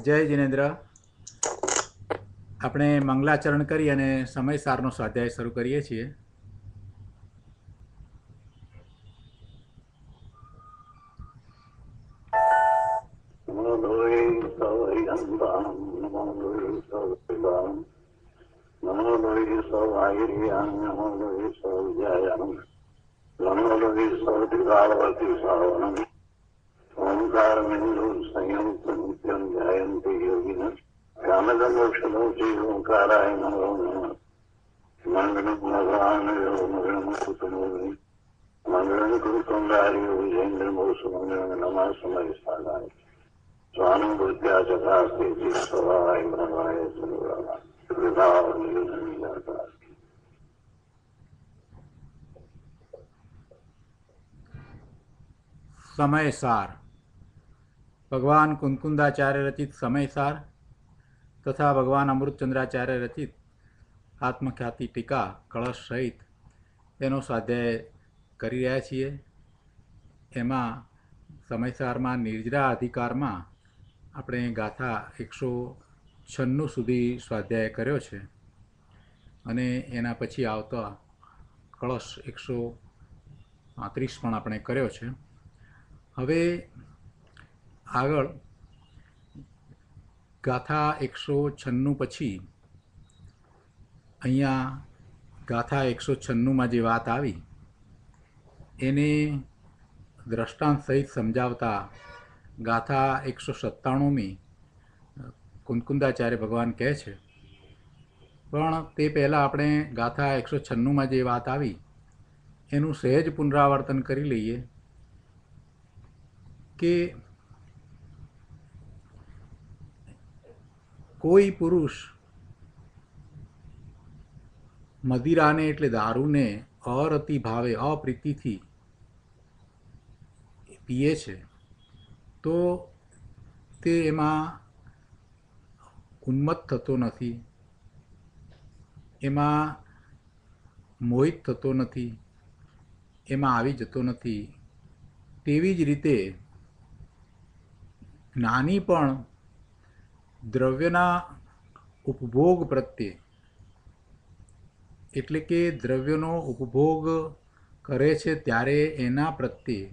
જય જિનેન્દ્ર. આપણે મંગલાચરણ કરી અને સમયસારનો સ્વાધ્યાય શરૂ કરીએ છીએ. સમયસાર ભગવાન કુંકુંદાચાર્ય રચિત સમયસાર તથા ભગવાન અમૃતચંદ્રાચાર્ય રચિત આત્મખ્યાતિ ટીકા કળશ સહિત તેનો સ્વાધ્યાય કરી રહ્યા છીએ. એમાં સમયસારમાં નિર્જરા અધિકારમાં આપણે ગાથા 196 સુધી સ્વાધ્યાય કર્યો છે અને એના પછી આવતા કળશ 135 પણ આપણે કર્યો છે. હવે આગળ ગાથા 196 પછી અહીંયા ગાથા 196માં જે વાત આવી એને દ્રષ્ટાંત સહિત સમજાવતા ગાથા 197મી કુંકુંદાચાર્ય ભગવાન કહે છે. પણ તે પહેલાં આપણે ગાથા 196માં જે વાત આવી એનું સહેજ પુનરાવર્તન કરી લઈએ કે કોઈ પુરુષ મદિરાને એટલે દારૂને અરતિ ભાવે અપ્રીતિથી પીએ છે તો તે એમાં ઉન્મત્ત થતો નથી, એમાં મોહિત થતો નથી, એમાં આવી જતો નથી. તેવી જ રીતે જ્ઞાની પણ દ્રવ્યના ઉપભોગ પ્રત્યે એટલે કે દ્રવ્યનો ઉપભોગ કરે છે ત્યારે એના પ્રત્યે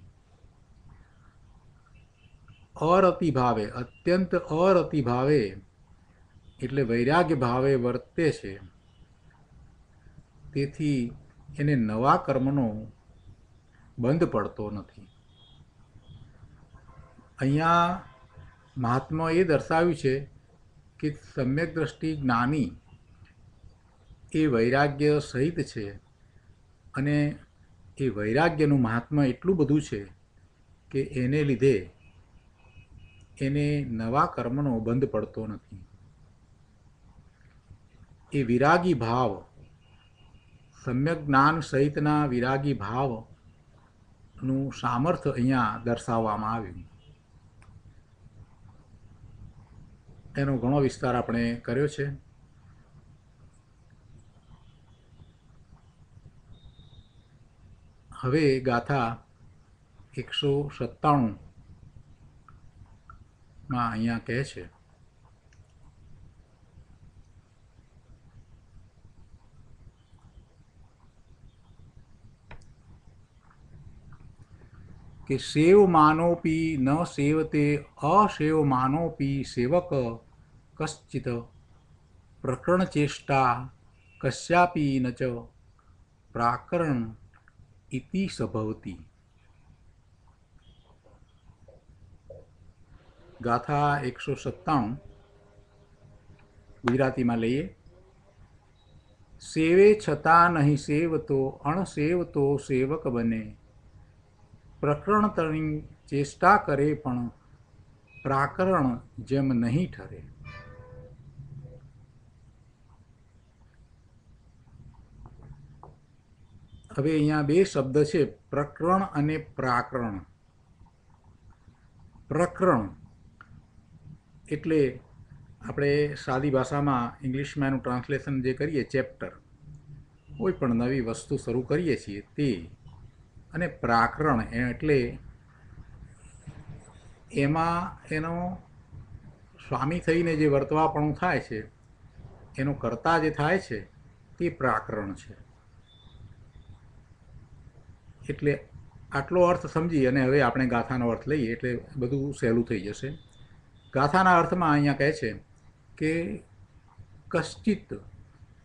અરતિ ભાવે, અત્યંત અરતિ ભાવે એટલે વૈરાગ્ય ભાવે વર્તે છે. તેથી એને નવા કર્મનો બંધ પડતો નથી. અહીંયા મહાત્મા એ દર્શાવ્યું છે કે સમ્યક દ્રષ્ટિ જ્ઞાની એ વૈરાગ્ય સહિત છે અને એ વૈરાગ્યનું મહાત્મા એટલું બધું છે કે એને લીધે એને નવા કર્મનો બંધ પડતો નથી. એ વિરાગી ભાવ, સમ્યક જ્ઞાન સહિતના વિરાગી ભાવનું સામર્થ્ય અહીંયા દર્શાવવામાં આવ્યું. એનો ઘણો વિસ્તાર આપણે કર્યો છે. હવે ગાથા 197માં અહીંયા કહે છે કે સેવ માનોપી ન સેવતે અસેવ માનોપી સેવક કશ્ચિત પ્રકરણ ચેષ્ટા કસ્યાપી ન ચ પ્રાકરણ ઇતિ સભવતી. ગાથા 197 ગુજરાતીમાં લઈએ. સેવે છતાં નહીં સેવતો અણસેવતો સેવક બને, પ્રકરણ તણી ચેષ્ટા કરે પણ પ્રાકરણ જેમ નહીં ઠરે. હવે અહીંયા બે શબ્દ છે, પ્રકરણ અને પ્રાકરણ. પ્રકરણ એટલે આપણે સાદી ભાષામાં ઇંગ્લિશમાં એનું ટ્રાન્સલેશન જે કરીએ ચેપ્ટર, કોઈ પણ નવી વસ્તુ શરૂ કરીએ છીએ તે. અને પ્રાકરણ એટલે એમાં એનો સ્વામી થઈને જે વર્તવાપણું થાય છે એનો કર્તા જે થાય છે તે પ્રાકરણ છે. એટલે આટલો અર્થ સમજી અને હવે આપણે ગાથાનો અર્થ લઈએ એટલે બધું સહેલું થઈ જશે. ગાથાના અર્થમાં અહીંયા કહે છે કે કશ્ચિત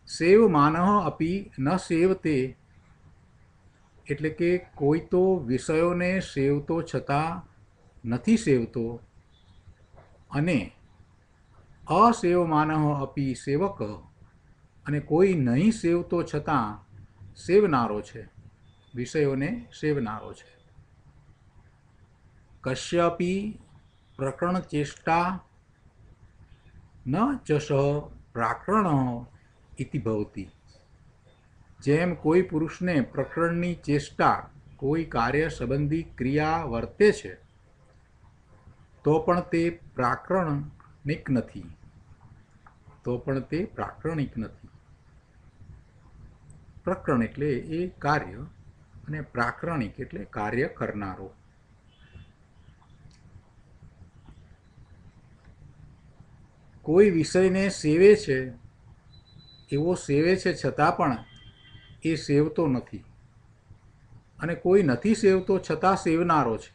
સેવ માનઃ અપી ન સેવતે, એટલે કે કોઈ તો વિષયોને સેવતો છતાં નથી સેવતો, અને અસેવમાનઃ અપી સેવક, અને કોઈ નહીં સેવતો છતાં સેવનારો છે, વિષયોને સેવનારો છે. કશ્યપી પ્રકરણ ચેષ્ટા ન ચશ પ્રાકરણ ઇતિ ભવતી. જેમ કોઈ પુરુષને પ્રકરણની ચેષ્ટા, કોઈ કાર્ય સંબંધી ક્રિયા વર્તે છે તો પણ તે પ્રાકરણિક નથી, પ્રકરણ એટલે એ કાર્ય અને પ્રાકરણિક એટલે કાર્ય કરનારો. કોઈ વિષયને સેવે છે, એવો સેવે છે છતાં પણ એ સેવતો નથી, અને કોઈ નથી સેવતો છતાં સેવનારો છે.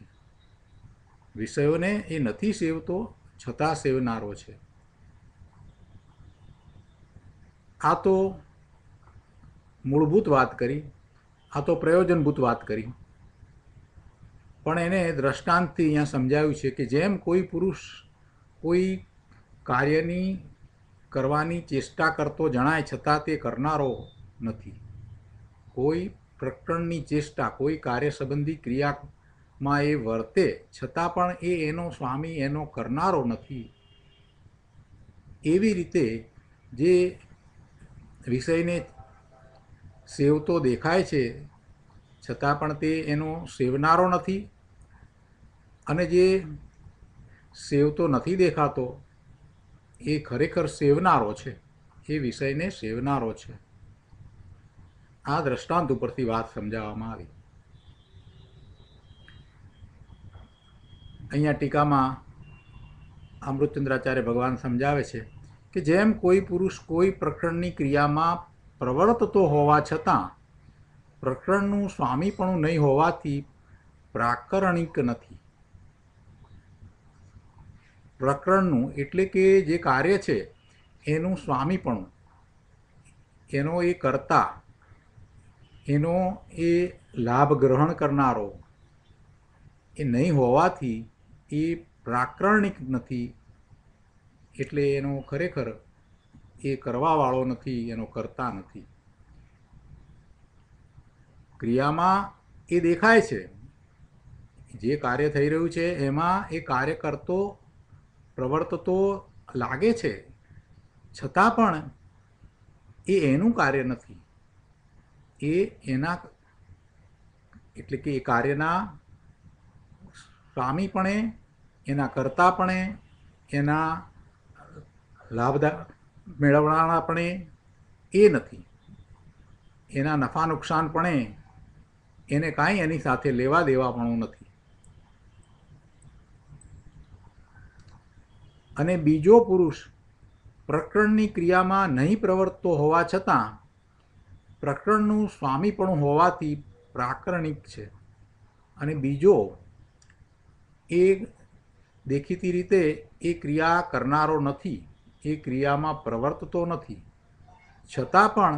વિષયોને એ નથી સેવતો છતાં સેવનારો છે. આ તો મૂળભૂત વાત કરી, આ તો પ્રયોજનભૂત વાત કરી, પણ એને દ્રષ્ટાંતથી અહીંયા સમજાવ્યું છે કે જેમ કોઈ પુરુષ કોઈ કાર્યની કરવાની ચેષ્ટા કરતો જણાય છતાં તે કરનારો નથી, કોઈ પ્રકરણની ચેષ્ટા, કોઈ કાર્ય સંબંધી ક્રિયામાં એ વર્તે છતાં પણ એ એનો સ્વામી, એનો કરનારો નથી, એવી રીતે જે વિષયને સેવતો દેખાય છે છતાં પણ તે એનો સેવનારો નથી, અને જે સેવતો નથી દેખાતો એ ખરેખર સેવનારો છે, એ વિષયને સેવનારો છે. આ દ્રષ્ટાંત ઉપરથી વાત સમજાવવામાં આવી. અહીંયા ટીકામાં અમૃતચંદ્રાચાર્ય ભગવાન સમજાવે છે કે જેમ કોઈ પુરુષ કોઈ પ્રકરણની ક્રિયામાં પ્રવર્તતો હોવા છતાં પ્રકરણનું સ્વામીપણું નહીં હોવાથી પ્રાકરણિક નથી. પ્રકરણનું એટલે કે જે કાર્ય છે એનું સ્વામીપણું, એનો એ કર્તા, એનો એ લાભ ગ્રહણ કરનારો એ નહીં હોવાથી એ પ્રાકરણિક નથી, એટલે એનો ખરેખર એ કરવાવાળો નથી, એનો કરતા નથી. ક્રિયામાં એ દેખાય છે, જે કાર્ય થઈ રહ્યું છે એમાં એ કાર્ય કરતો પ્રવર્તતો લાગે છે, છતાં પણ એ એનું કાર્ય નથી, એ એના એટલે કે એ કાર્યના સ્વામીપણે, એના કર્તાપણે, એના લાભ મેળવનારાપણે એ નથી, એના નફા નુકસાનપણે એને કાંઈ એની સાથે લેવા દેવાપણું નથી. અને બીજો પુરુષ પ્રકરણની ક્રિયામાં નહીં પ્રવર્તતો હોવા છતાં પ્રકરણનું સ્વામીપણું હોવાથી પ્રાકરણિક છે, અને બીજો એ દેખીતી રીતે એ ક્રિયા કરનારો નથી, એ ક્રિયામાં પ્રવર્તતો નથી, છતાં પણ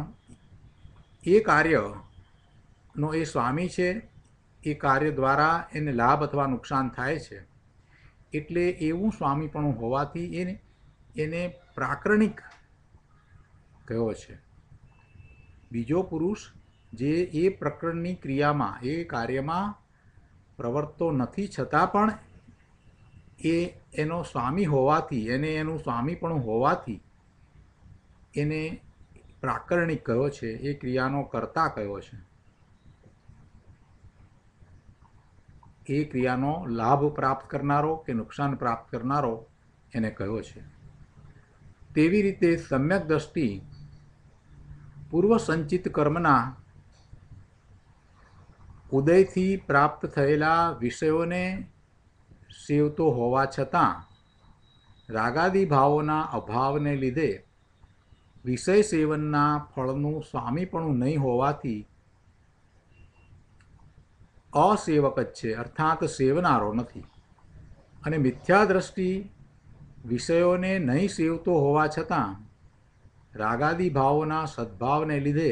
એ કાર્યનો એ સ્વામી છે, એ કાર્ય દ્વારા એને લાભ અથવા નુકસાન થાય છે, એટલે એવું સ્વામીપણું હોવાથી એને પ્રાકરણિક કહ્યો છે. બીજો પુરુષ જે એ પ્રકરણની ક્રિયામાં, એ કાર્યમાં પ્રવર્તતો નથી છતાં પણ એનો સ્વામી હોવાથી, એને એનું સ્વામીપણું હોવાથી એને પ્રાકરણિક કહ્યો છે, એ ક્રિયાનો કર્તા કહ્યો છે, એ ક્રિયાનો લાભ પ્રાપ્ત કરનારો કે નુકસાન પ્રાપ્ત કરનારો એને કહ્યો છે. તેવી રીતે સમ્યક દ્રષ્ટિ પૂર્વ સંચિત કર્મના ઉદયથી પ્રાપ્ત થયેલા વિષયોને સેવતો હોવા છતાં રાગાદી ભાવોના અભાવને લીધે વિષય સેવનના ફળનું સ્વામીપણું નહીં હોવાથી અસેવક જ છે, અર્થાત સેવનારો નથી. અને મિથ્યા દ્રષ્ટિ વિષયોને નહીં સેવતો હોવા છતાં રાગાદી ભાવોના સદ્ભાવને લીધે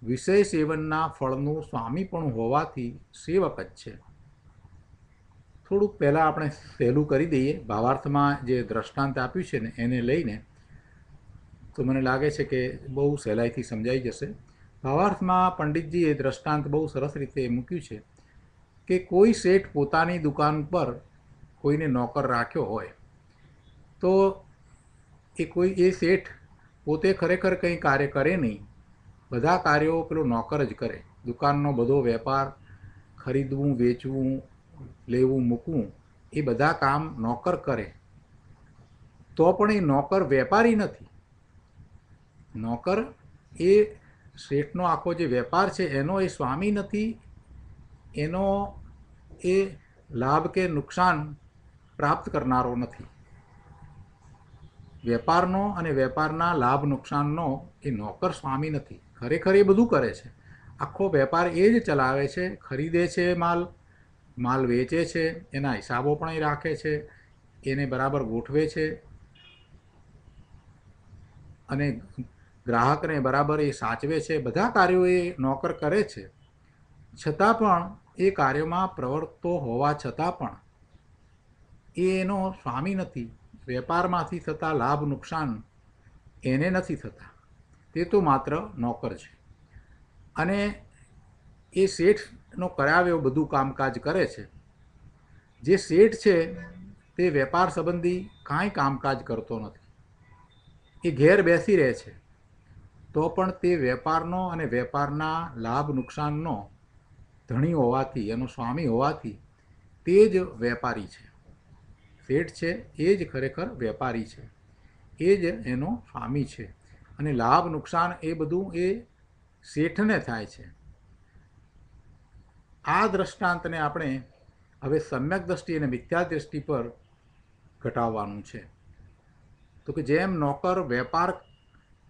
વિષય સેવનના ફળનું સ્વામીપણું હોવાથી સેવક જ છે. થોડુંક પહેલાં આપણે સહેલું કરી દઈએ. ભાવાર્થમાં જે દ્રષ્ટાંત આપ્યું છે ને એને લઈને તો મને લાગે છે કે બહુ સહેલાઈથી સમજાઈ જશે. ભાવાર્થમાં પંડિતજીએ દ્રષ્ટાંત બહુ સરસ રીતે મૂક્યું છે કે કોઈ શેઠ પોતાની દુકાન પર કોઈને નોકર રાખ્યો હોય તો એ શેઠ પોતે ખરેખર કંઈ કાર્ય કરે નહીં, બધા કાર્યો પેલો નોકર જ કરે. દુકાનનો બધો વેપાર, ખરીદવું, વેચવું, લેવું, મૂકવું, એ બધા કામ નોકર કરે. તો પણ એ નોકર વેપારી નથી. નોકર એ શેઠનો આખો જે વેપાર છે એનો એ સ્વામી નથી. એનો એ લાભ કે નુકસાન પ્રાપ્ત કરનારો નથી. વેપારનો અને વેપારના લાભ નુકસાનનો એ નોકર સ્વામી નથી. ખરેખર એ બધું કરે છે. આખો વેપાર એ જ ચલાવે છે. ખરીદે છે માલ વેચે છે, એના હિસાબો પણ એ રાખે છે, એને બરાબર ગોઠવે છે અને ગ્રાહકને બરાબર એ સાચવે છે. બધા કાર્યો એ નોકર કરે છે. છતાં પણ એ કાર્યમાં પ્રવર્તતો હોવા છતાં પણ એ એનો સ્વામી નથી. વેપારમાંથી થતા લાભ નુકસાન એને નથી થતા. તે તો માત્ર નોકર છે. અને એ શેઠનો કરાવ્યો બધું કામકાજ કરે છે. જે શેઠ છે તે વેપાર સંબંધી કાંઈ કામકાજ કરતો નથી. એ ઘેર બેસી રહે છે તો પણ તે વેપારનો અને વેપારના લાભ નુકસાનનો ધણી હોવાથી, એનો સ્વામી હોવાથી તે જ વેપારી છે. શેઠ છે એ જ ખરેખર વેપારી છે, એ જ એનો સ્વામી છે. અને લાભ નુકસાન એ બધું એ શેઠને થાય છે. આ દ્રષ્ટાંતને આપણે હવે સમ્યક દ્રષ્ટિ અને મિથ્યા દ્રષ્ટિ પર ઘટાડવાનું છે. તો કે જેમ નોકર વેપાર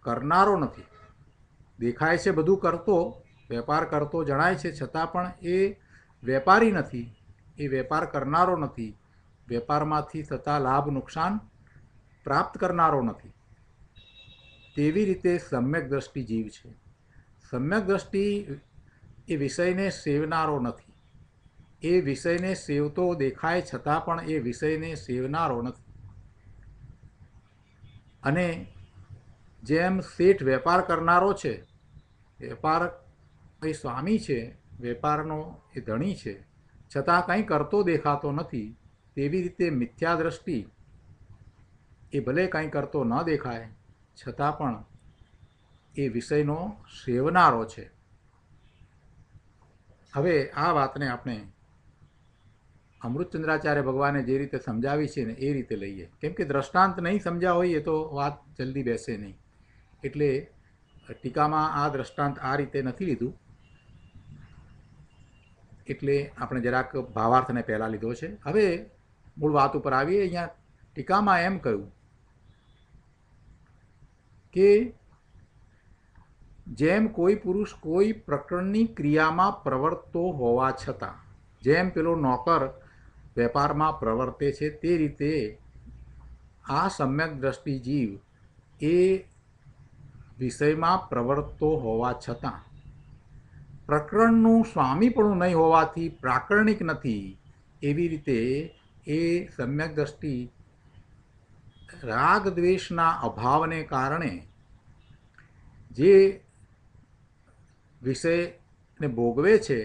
કરનારો નથી, દેખાય છે બધું કરતો, વેપાર કરતો જણાય છે, છતાં પણ એ વેપારી નથી, એ વેપાર કરનારો નથી, વેપારમાંથી થતા લાભ નુકસાન પ્રાપ્ત કરનારો નથી. તેવી રીતે સમ્યક દ્રષ્ટિ જીવ છે. સમ્યક દ્રષ્ટિ એ વિષયને સેવનારો નથી. એ વિષયને સેવતો દેખાય છતાં પણ એ વિષયને સેવનારો નથી. અને જેમ શેઠ વેપાર કરનારો છે, વેપાર એ સ્વામી છે, વેપારનો એ ધણી છે, છતાં કંઈ કરતો દેખાતો નથી, તેવી રીતે મિથ્યા દ્રષ્ટિ એ ભલે કંઈ કરતો ન દેખાય છતાં પણ એ વિષયનો સેવનારો છે. હવે આ વાતને આપણે અમૃતચંદ્રાચાર્ય ભગવાને જે રીતે સમજાવી છે ને એ રીતે લઈએ. કેમ કે દ્રષ્ટાંત નહીં સમજ્યા હોય તો વાત જલ્દી બેસે નહીં. એટલે ટીકામાં આ દ્રષ્ટાંત આ રીતે નથી લીધું. એટલે આપણે જરાક ભાવાર્થને પહેલાં લીધો છે. હવે મૂળ વાત ઉપર આવીએ. અહીંયા ટીકામાં એમ કહ્યું કે જેમ કોઈ પુરુષ કોઈ પ્રકરણની ક્રિયામાં પ્રવર્તતો હોવા છતાં, જેમ પેલો નોકર વેપારમાં પ્રવર્તે છે તે રીતે આ સમ્યક દ્રષ્ટિ જીવ એ વિષયમાં પ્રવર્તતો હોવા છતાં પ્રકરણનું સ્વામીપણું નહીં હોવાથી પ્રાકરણિક નથી. એવી રીતે એ સમ્યક દ્રષ્ટિ રાગ દ્વેષના અભાવને કારણે જે વિષયને ભોગવે છે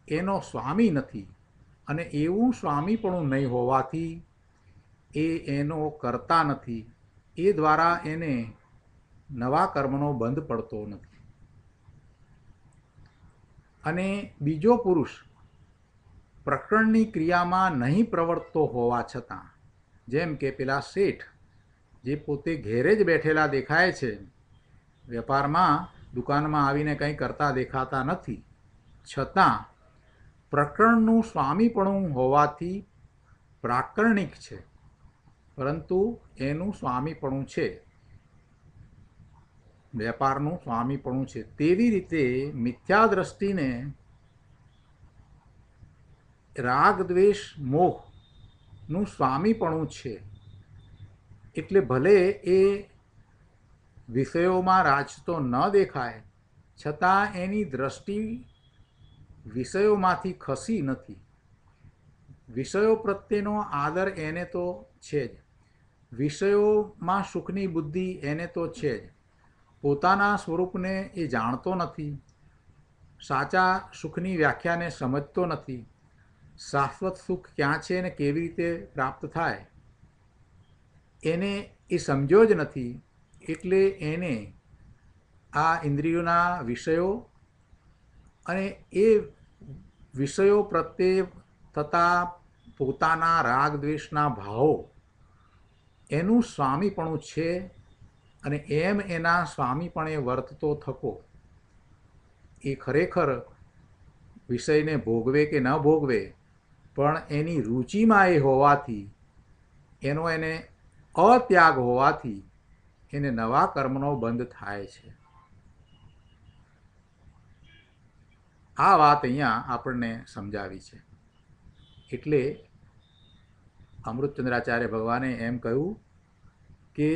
એનો સ્વામી નથી. અને એવું સ્વામીપણું નહીં હોવાથી એ એનો કરતા નથી. એ દ્વારા એને નવા કર્મનો બંધ પડતો નથી. અને બીજો પુરુષ પ્રકરણની ક્રિયામાં નહીં પ્રવર્તતો હોવા છતાં, જેમ કે પેલા શેઠ જે પોતે ઘેરે જ બેઠેલા દેખાય છે, વેપારમાં દુકાનમાં આવીને કંઈ કરતા દેખાતા નથી, છતાં પ્રકરણનું સ્વામીપણું હોવાથી પ્રાકરણિક છે. પરંતુ એનું સ્વામીપણું છે, વેપારનું સ્વામીપણું છે. તેવી રીતે મિથ્યા દ્રષ્ટિને રાગ દ્વેષ મોહનું સ્વામીપણું છે. એટલે ભલે એ વિષયોમાં રાચતો ન દેખાય, છતાં એની દ્રષ્ટિ વિષયોમાંથી ખસી નથી. વિષયો પ્રત્યેનો આદર એને તો છે જ, વિષયોમાં સુખની બુદ્ધિ એને તો છે જ. પોતાના સ્વરૂપને એ જાણતો નથી, સાચા સુખની વ્યાખ્યાને સમજતો નથી. શાશ્વત સુખ ક્યાં છે ને કેવી રીતે પ્રાપ્ત થાય એને એ સમજ્યો જ નથી. એટલે એને આ ઇન્દ્રિયોના વિષયો અને એ વિષયો પ્રત્યે થતા પોતાના રાગ દ્વેષના ભાવો એનું સ્વામીપણું છે. અને એમ એના સ્વામીપણે વર્તતો થકો એ ખરેખર વિષયને ભોગવે કે ન ભોગવે, પણ એની રુચિમાં એ હોવાથી, એનો એને અત્યાગ હોવાથી એને નવા કર્મનો બંધ થાય છે. આ વાત અહીંયા આપણને સમજાવી છે. એટલે અમૃતચંદ્રાચાર્ય ભગવાને એમ કહ્યું કે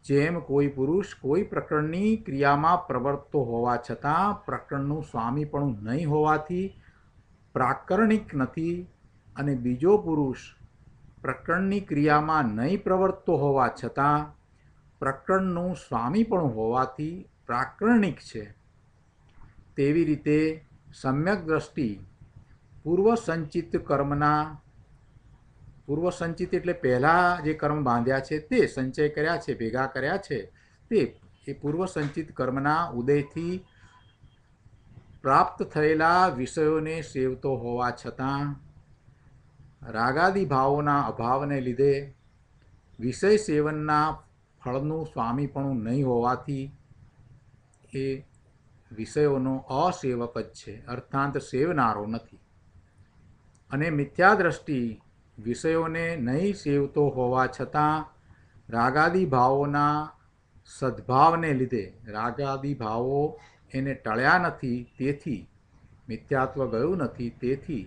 જેમ કોઈ પુરુષ કોઈ પ્રકરણની ક્રિયામાં પ્રવર્તતો હોવા છતાં પ્રકરણનું સ્વામીપણું નહીં હોવાથી પ્રાકરણિક નથી, અને બીજો પુરુષ પ્રકરણની ક્રિયામાં નહીં પ્રવર્તતો હોવા છતાં પ્રકરણનું સ્વામીપણું હોવાથી પ્રાકરણિક છે, તેવી રીતે સમ્યક દ્રષ્ટિ પૂર્વસંચિત કર્મના, પૂર્વસંચિત એટલે પહેલાં જે કર્મ બાંધ્યા છે, તે સંચય કર્યા છે, ભેગા કર્યા છે, તે એ પૂર્વસંચિત કર્મના ઉદયથી પ્રાપ્ત થયેલા વિષયોને સેવતો હોવા છતાં રાગાદી ભાવોના અભાવને લીધે વિષય સેવનના ફળનું સ્વામીપણું નહીં હોવાથી એ વિષયોનો અસેવક જ છે, અર્થાંત સેવનારો નથી. અને મિથ્યા દ્રષ્ટિ વિષયોને નહીં સેવતો હોવા છતાં રાગાદી ભાવોના સદ્ભાવને લીધે, રાગાદી ભાવો એને ટળ્યા નથી, તેથી મિથ્યાત્વ ગયું નથી, તેથી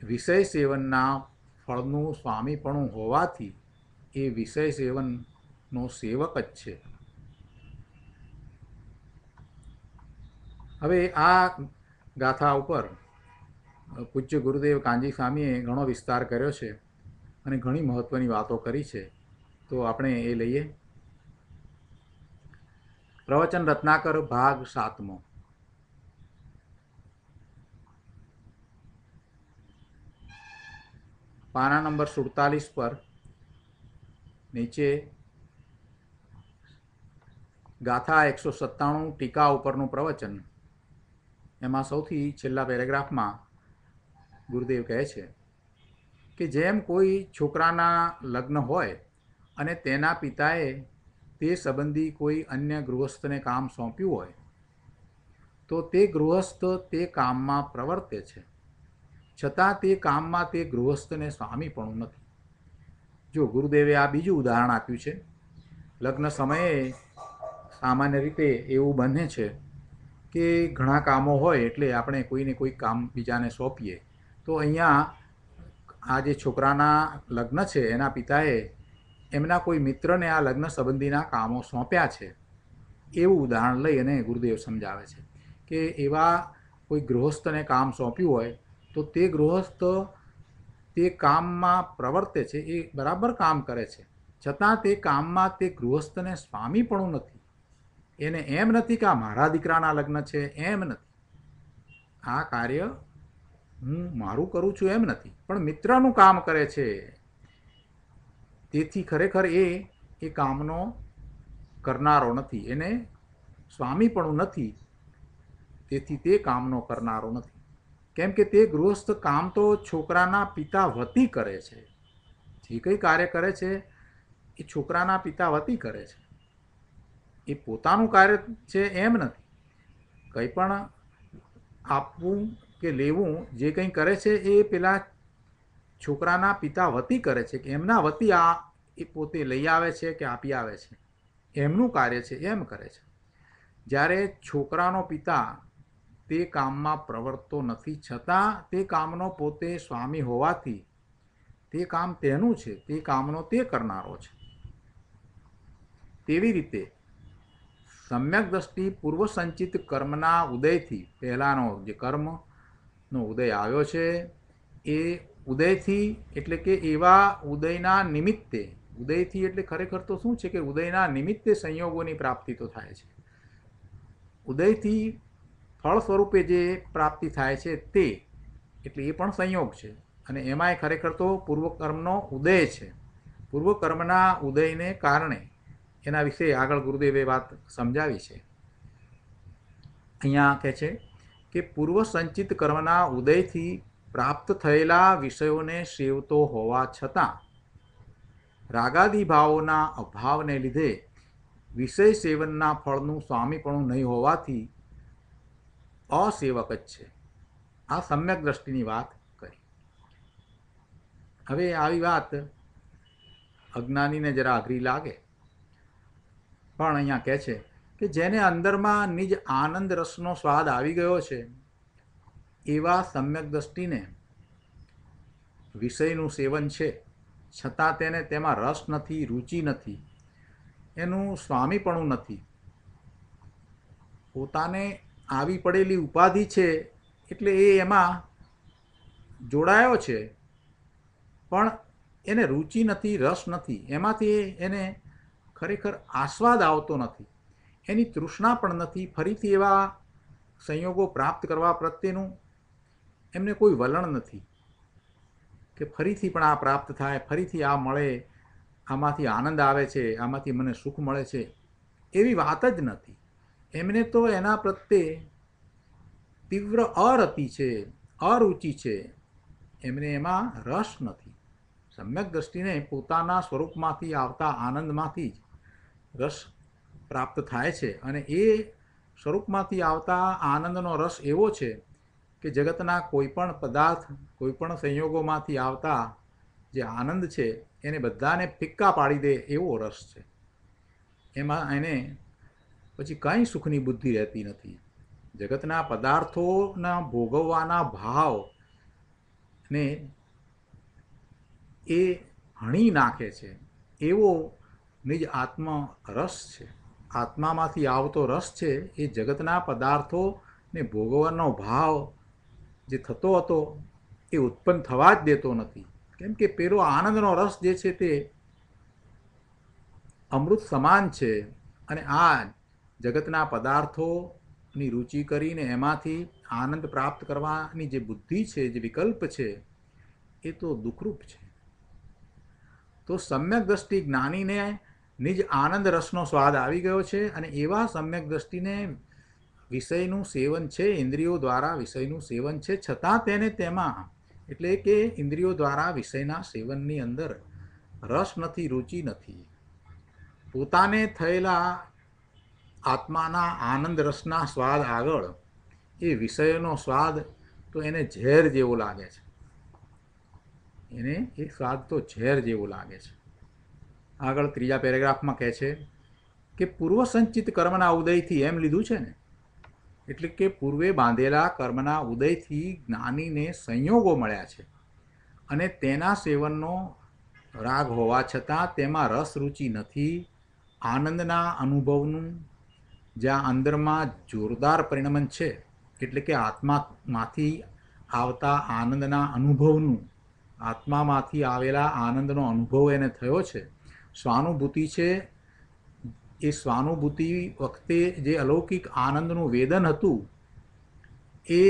વિષય સેવનના ફળનું સ્વામીપણું હોવાથી એ વિષય સેવનનો સેવક જ છે. હવે આ ગાથા ઉપર પૂજ્ય ગુરુદેવ કાંજી સ્વામીએ ઘણો વિસ્તાર કર્યો છે અને ઘણી મહત્ત્વની વાતો કરી છે. તો આપણે એ લઈએ. પ્રવચન રત્નાકર ભાગ 7મો. પાના નંબર 47 પર નીચે ગાથા 197 ટીકા ઉપરનું પ્રવચન. એમાં સૌથી છેલ્લા પેરેગ્રાફમાં ગુરુદેવ કહે છે કે જેમ કોઈ છોકરાના લગ્ન હોય અને તેના પિતાએ તે સંબંધી કોઈ અન્ય ગૃહસ્થને કામ સોંપ્યું હોય, તો તે ગૃહસ્થ તે કામમાં પ્રવર્તે છે, છતાં તે કામમાં તે ગૃહસ્થને સ્વામીપણું નથી. જો ગુરુદેવે આ બીજું ઉદાહરણ આપ્યું છે. લગ્ન સમયે સામાન્ય રીતે એવું બને છે કે ઘણા કામો હોય એટલે આપણે કોઈને કોઈ કામ બીજાને સોંપીએ. તો અહીંયા આ જે છોકરાના લગ્ન છે, એના પિતાએ એમના કોઈ મિત્રને આ લગ્ન સંબંધીના કામો સોંપ્યા છે, એવું ઉદાહરણ લઈ અને ગુરુદેવ સમજાવે છે કે એવા કોઈ ગૃહસ્થને કામ સોંપ્યું હોય તો તે ગૃહસ્થ તે કામમાં પ્રવર્તે છે, એ બરાબર કામ કરે છે, છતાં તે કામમાં તે ગૃહસ્થને સ્વામીપણું નથી. એને એમ નથી કે આ મારા દીકરાના લગ્ન છે, એમ નથી. આ કાર્ય હું મારું કરું છું એમ નથી, પણ મિત્રનું કામ કરે છે. તેથી ખરેખર એ કામનો કરનારો નથી, એને સ્વામીપણું નથી, તેથી તે કામનો કરનારો નથી. કેમ કે તે ગૃહસ્થ કામ તો છોકરાના પિતા વતી કરે છે. જે કંઈ કાર્ય કરે છે એ છોકરાના પિતા વતી કરે છે, એ પોતાનું કાર્ય છે એમ નથી. કંઈ પણ આપવું કે લેવું જે કંઈ કરે છે એ પેલા છોકરાના પિતા વતી કરે છે કે એમના વતી આ એ પોતે લઈ આવે છે કે આપી આવે છે, એમનું કાર્ય છે એમ કરે છે. જ્યારે છોકરાનો પિતા તે કામમાં પ્રવર્તતો નથી, છતાં તે કામનો પોતે સ્વામી હોવાથી તે કામ તેનું છે, તે કામનો તે કરનારો છે. તેવી રીતે સમ્યક દ્રષ્ટિ પૂર્વસંચિત કર્મના ઉદયથી, પહેલાંનો જે કર્મનો ઉદય આવ્યો છે એ ઉદયથી એટલે કે એવા ઉદયના નિમિત્તે, ઉદયથી એટલે ખરેખર તો શું છે કે ઉદયના નિમિત્તે સંયોગોની પ્રાપ્તિ તો થાય છે. ઉદયથી ફળ સ્વરૂપે જે પ્રાપ્તિ થાય છે તે એટલે એ પણ સંયોગ છે, અને એમાંય ખરેખર તો પૂર્વકર્મનો ઉદય છે. પૂર્વકર્મના ઉદયને કારણે એના વિશે આગળ ગુરુદેવે વાત સમજાવી છે. અહીંયા કહે છે કે પૂર્વ સંચિત કર્મના ઉદયથી પ્રાપ્ત થયેલા વિષયોને સેવતો હોવા છતાં રાગાદી ભાવોના અભાવને લીધે વિષય સેવનના ફળનું સ્વામીપણું નહીં હોવાથી અસેવક જ છે. આ સમ્યક દ્રષ્ટિની વાત કરી. હવે આવી વાત અજ્ઞાનીને જરા અઘરી લાગે, પણ અહીંયા કહે છે કે જેને અંદરમાં નિજ આનંદ રસનો સ્વાદ આવી ગયો છે એવા સમ્યક દ્રષ્ટિને વિષયનું સેવન છે, છતાં તેને તેમાં રસ નથી, રુચિ નથી, એનું સ્વામીપણું નથી, પોતાને આવી પડેલી ઉપાધિ છે એટલે એ એમાં જોડાયો છે, પણ એને રુચિ નથી, રસ નથી, એમાંથી એને ખરેખર આસ્વાદ આવતો નથી, એની તૃષ્ણા પણ નથી, ફરીથી એવા સંયોગો પ્રાપ્ત કરવા પ્રત્યેનું એમને કોઈ વલણ નથી કે ફરીથી પણ આ પ્રાપ્ત થાય, ફરીથી આ મળે, આમાંથી આનંદ આવે છે, આમાંથી મને સુખ મળે છે, એવી વાત જ નથી. એમને તો એના પ્રત્યે તીવ્ર અરતિ છે, અરુચિ છે, એમને એમાં રસ નથી. સમ્યક દ્રષ્ટિને પોતાના સ્વરૂપમાંથી આવતા આનંદમાંથી જ રસ પ્રાપ્ત થાય છે, અને એ સ્વરૂપમાંથી આવતા આનંદનો રસ એવો છે કે જગતના કોઈપણ પદાર્થ, કોઈપણ સંયોગોમાંથી આવતા જે આનંદ છે એને બધાને ફિક્કા પાડી દે એવો રસ છે. એમાં એને પછી કંઈ સુખની બુદ્ધિ રહેતી નથી. જગતના પદાર્થોના ભોગવવાના ભાવ ને એ હણી નાખે છે એવો નિજ આત્મ રસ છે. આત્મામાંથી આવતો રસ છે એ જગતના પદાર્થોને ભોગવવાનો ભાવ જે થતો હતો એ ઉત્પન્ન થવા જ દેતો નથી. કેમ કે પેલો આનંદનો રસ જે છે તે અમૃત સમાન છે, અને આ જગતના પદાર્થોની રુચિ કરીને એમાંથી આનંદ પ્રાપ્ત કરવાની જે બુદ્ધિ છે, જે વિકલ્પ છે, એ તો દુઃખરૂપ છે. તો સમ્યક દ્રષ્ટિ જ્ઞાનીને નિજ આનંદ રસનો સ્વાદ આવી ગયો છે, અને એવા સમ્યક દ્રષ્ટિને વિષયનું સેવન છે, ઇન્દ્રિયો દ્વારા વિષયનું સેવન છે, છતાં તેને તેમાં એટલે કે ઇન્દ્રિયો દ્વારા વિષયના સેવનની અંદર રસ નથી, રુચિ નથી. પોતાને થયેલા આત્માના આનંદ રસના સ્વાદ આગળ એ વિષયનો સ્વાદ તો એને ઝેર જેવો લાગે છે. એને એ સ્વાદ તો ઝેર જેવો લાગે છે. આગળ ત્રીજા પેરેગ્રાફમાં કહે છે કે પૂર્વ સંચિત કર્મના ઉદયથી, એમ લીધું છે ને, એટલે કે પૂર્વે બાંધેલા કર્મના ઉદયથી જ્ઞાનીને સંયોગો મળ્યા છે, અને તેના સેવનનો રાગ હોવા છતાં તેમાં રસ રુચિ નથી. આનંદના અનુભવનું જ્યાં અંદરમાં જોરદાર પરિણમન છે, એટલે કે આત્મામાંથી આવતા આનંદના અનુભવનું, આત્મામાંથી આવેલા આનંદનો અનુભવ એને થયો છે, સ્વાનુભૂતિ છે. એ સ્વાનુભૂતિ વખતે જે અલૌકિક આનંદનું વેદન હતું એ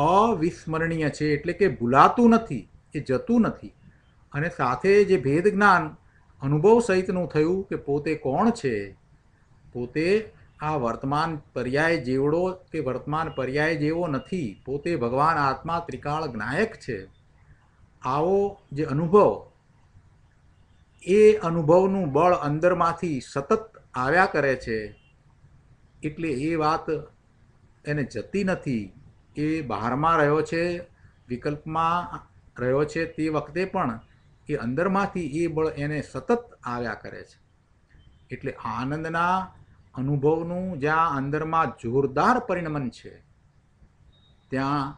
અવિસ્મરણીય છે, એટલે કે ભૂલાતું નથી, એ જતું નથી. અને સાથે જે ભેદ જ્ઞાન અનુભવ સહિતનું થયું કે પોતે કોણ છે, પોતે આ વર્તમાન પર્યાય જેવડો કે વર્તમાન પર્યાય જેવો નથી, પોતે ભગવાન આત્મા ત્રિકાળ જ્ઞાયક છે, આવો જે અનુભવ, એ અનુભવનું બળ અંદરમાંથી સતત આવ્યા કરે છે. એટલે એ વાત એને જતી નથી, એ બહારમાં રહ્યો છે, વિકલ્પમાં રહ્યો છે તે વખતે પણ એ અંદરમાંથી એ બળ એને સતત આવ્યા કરે છે. એટલે આનંદના અનુભવનું જ્યાં અંદરમાં જોરદાર પરિણમન છે ત્યાં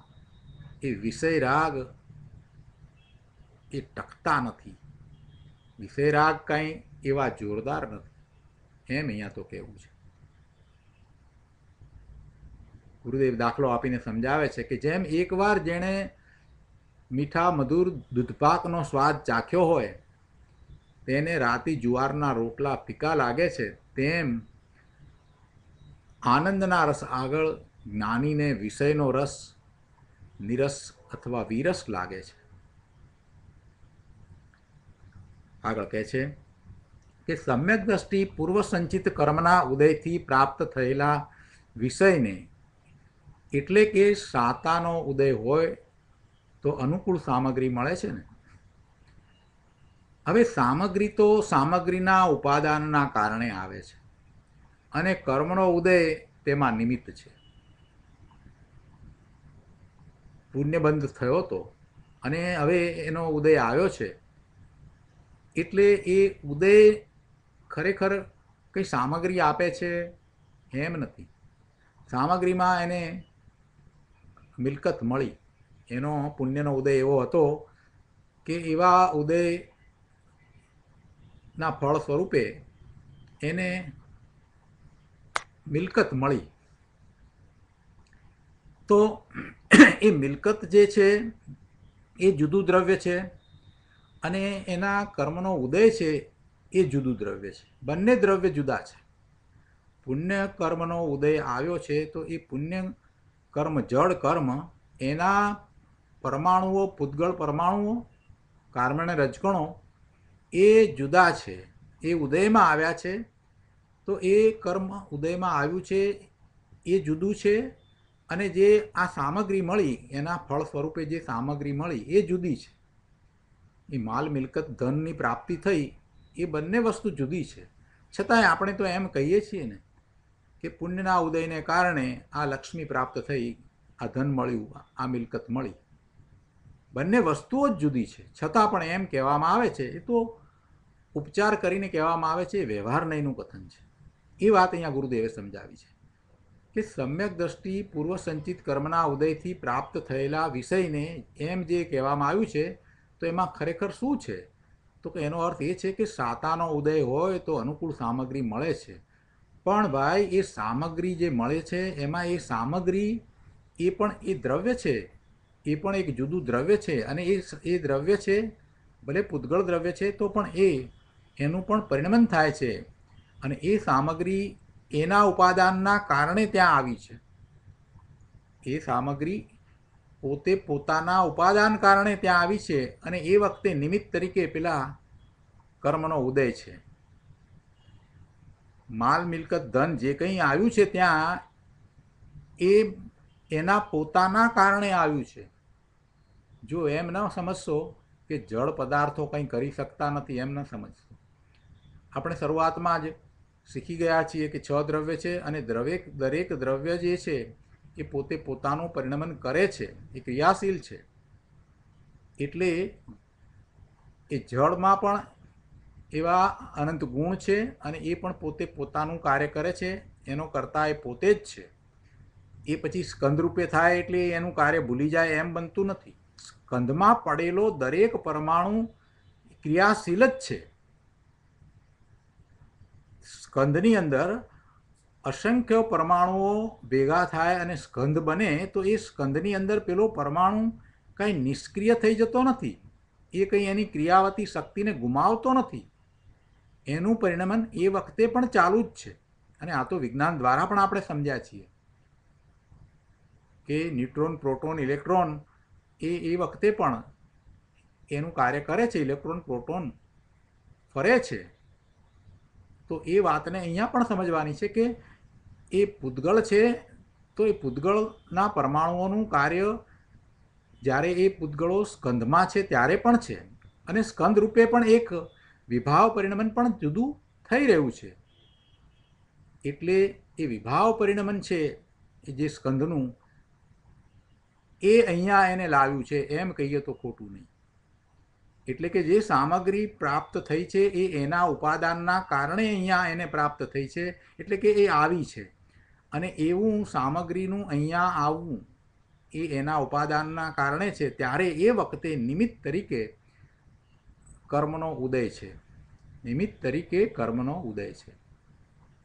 એ વિષય રાગ એ ટકતા નથી. વિષય રાગ કાંઈ એવા જોરદાર નથી એમ અહીંયા તો કહેવું છે. ગુરુદેવ દાખલો આપીને સમજાવે છે કે જેમ એકવાર જેણે મીઠા મધુર દૂધપાકનો સ્વાદ ચાખ્યો હોય તેને રાતી જુવારના રોટલા ફીકા લાગે છે, તેમ આનંદના રસ આગળ જ્ઞાનીને વિષયનો રસ નિરસ અથવા વિરસ લાગે છે. આગળ કહે છે કે સમ્યક દ્રષ્ટિ પૂર્વ સંચિત કર્મના ઉદયથી પ્રાપ્ત થયેલા વિષયને, એટલે કે સાતાનો ઉદય હોય તો અનુકૂળ સામગ્રી મળે છે ને. હવે સામગ્રી તો સામગ્રીના ઉપાદાનના કારણે આવે છે અને કર્મનો ઉદય તેમાં નિમિત્ત છે. પુણ્યબંધ થયો હતો અને હવે એનો ઉદય આવ્યો છે, એટલે એ ઉદય ખરેખર કંઈ સામગ્રી આપે છે એમ નથી. સામગ્રીમાં એને મિલકત મળી. એનો પુણ્યનો ઉદય એવો હતો કે એવા ઉદયના ફળ સ્વરૂપે એને મિલકત મળી. તો એ મિલકત જે છે એ જુદું દ્રવ્ય છે અને એના કર્મનો ઉદય છે એ જુદું દ્રવ્ય છે. બંને દ્રવ્ય જુદા છે. પુણ્ય કર્મનો ઉદય આવ્યો છે તો એ પુણ્ય કર્મ, જળ કર્મ, એના પરમાણુઓ, પૂતગળ પરમાણુઓ, કાર્બન રજકણો એ જુદા છે. એ ઉદયમાં આવ્યા છે તો એ કર્મ ઉદયમાં આવ્યું છે એ જુદું છે અને જે આ સામગ્રી મળી એના ફળ સ્વરૂપે જે સામગ્રી મળી એ જુદી છે. એ માલ મિલકત ધનની પ્રાપ્તિ થઈ એ બંને વસ્તુ જુદી છે. છતાંય આપણે તો એમ કહીએ છીએ ને કે પુણ્યના ઉદયને કારણે આ લક્ષ્મી પ્રાપ્ત થઈ, આ ધન મળ્યું, આ મિલકત મળી. બંને વસ્તુઓ જ જુદી છે, છતાં પણ એમ કહેવામાં આવે છે, એ તો ઉપચાર કરીને કહેવામાં આવે છે, વ્યવહાર નહીંનું કથન છે. એ વાત અહીંયા ગુરુદેવે સમજાવી છે કે સમ્યક દ્રષ્ટિ પૂર્વ સંચિત કર્મના ઉદયથી પ્રાપ્ત થયેલા વિષયને એમ જે કહેવામાં આવ્યું છે તો એમાં ખરેખર શું છે? તો કે એનો અર્થ એ છે કે સાતાનો ઉદય હોય તો અનુકૂળ સામગ્રી મળે છે. પણ ભાઈ એ સામગ્રી જે મળે છે એમાં એ સામગ્રી એ પણ એ દ્રવ્ય છે, એ પણ એક જુદું દ્રવ્ય છે અને એ દ્રવ્ય છે, ભલે પૂતગળ દ્રવ્ય છે તો પણ એનું પણ પરિણમન થાય છે અને એ સામગ્રી એના ઉપાદાનના કારણે ત્યાં આવી છે. એ સામગ્રી પોતે પોતાના ઉપાદાન કારણે ત્યાં આવી છે અને એ વખતે નિમિત્ત તરીકે પેલા કર્મનો ઉદય છે. માલ મિલકત ધન જે કંઈ આવ્યું છે ત્યાં એ એના પોતાના કારણે આવ્યું છે. જો એમ ન સમજશો કે જળ પદાર્થો કંઈ કરી શકતા નથી, એમ ન સમજશો. આપણે શરૂઆતમાં જ શીખી ગયા છીએ કે 6 દ્રવ્ય છે અને દરેક દ્રવ્ય જે છે એ પોતે પોતાનું પરિણમન કરે છે, એ ક્રિયાશીલ છે. એટલે એ જળમાં પણ એવા અનંત ગુણ છે અને એ પણ પોતે પોતાનું કાર્ય કરે છે. એનો કરતા એ પોતે જ છે. એ પછી સ્કંદરૂપે થાય એટલે એનું કાર્ય ભૂલી જાય એમ બનતું નથી. સ્કંદમાં પડેલો દરેક પરમાણુ ક્રિયાશીલ જ છે. સ્કંદની અંદર અસંખ્ય પરમાણુઓ ભેગા થાય અને સ્કંદ બને તો એ સ્કંદની અંદર પેલો પરમાણુ કંઈ નિષ્ક્રિય થઈ જતો નથી. એ કંઈ એની ક્રિયાવતી શક્તિને ગુમાવતો નથી. એનું પરિણમન એ વખતે પણ ચાલુ જ છે. અને આ તો વિજ્ઞાન દ્વારા પણ આપણે સમજ્યા છીએ કે ન્યુટ્રોન, પ્રોટોન, ઇલેક્ટ્રોન એ વખતે પણ એનું કાર્ય કરે છે. ઇલેક્ટ્રોન, પ્રોટોન ફરે છે. તો એ વાતને અહીંયા પણ સમજવાની છે કે એ પૂતગળ છે તો એ પૂતગળના પરમાણુઓનું કાર્ય જ્યારે એ પૂતગળો સ્કંદમાં છે ત્યારે પણ છે અને સ્કંદ રૂપે પણ એક વિભાવ પરિણમન પણ જુદું થઈ રહ્યું છે. એટલે એ વિભાવ પરિણમન છે એ જે સ્કંદનું એ અહીંયા એને લાવ્યું છે એમ કહીએ તો ખોટું નહીં. એટલે કે જે સામગ્રી પ્રાપ્ત થઈ છે એ એના ઉપાદાનના કારણે અહીંયા એને પ્રાપ્ત થઈ છે, એટલે કે એ આવી છે. અને એવું સામગ્રીનું અહીંયા આવવું એ એના ઉપાદાનના કારણે છે, ત્યારે એ વખતે નિમિત્ત તરીકે કર્મનો ઉદય છે. નિમિત્ત તરીકે કર્મનો ઉદય છે.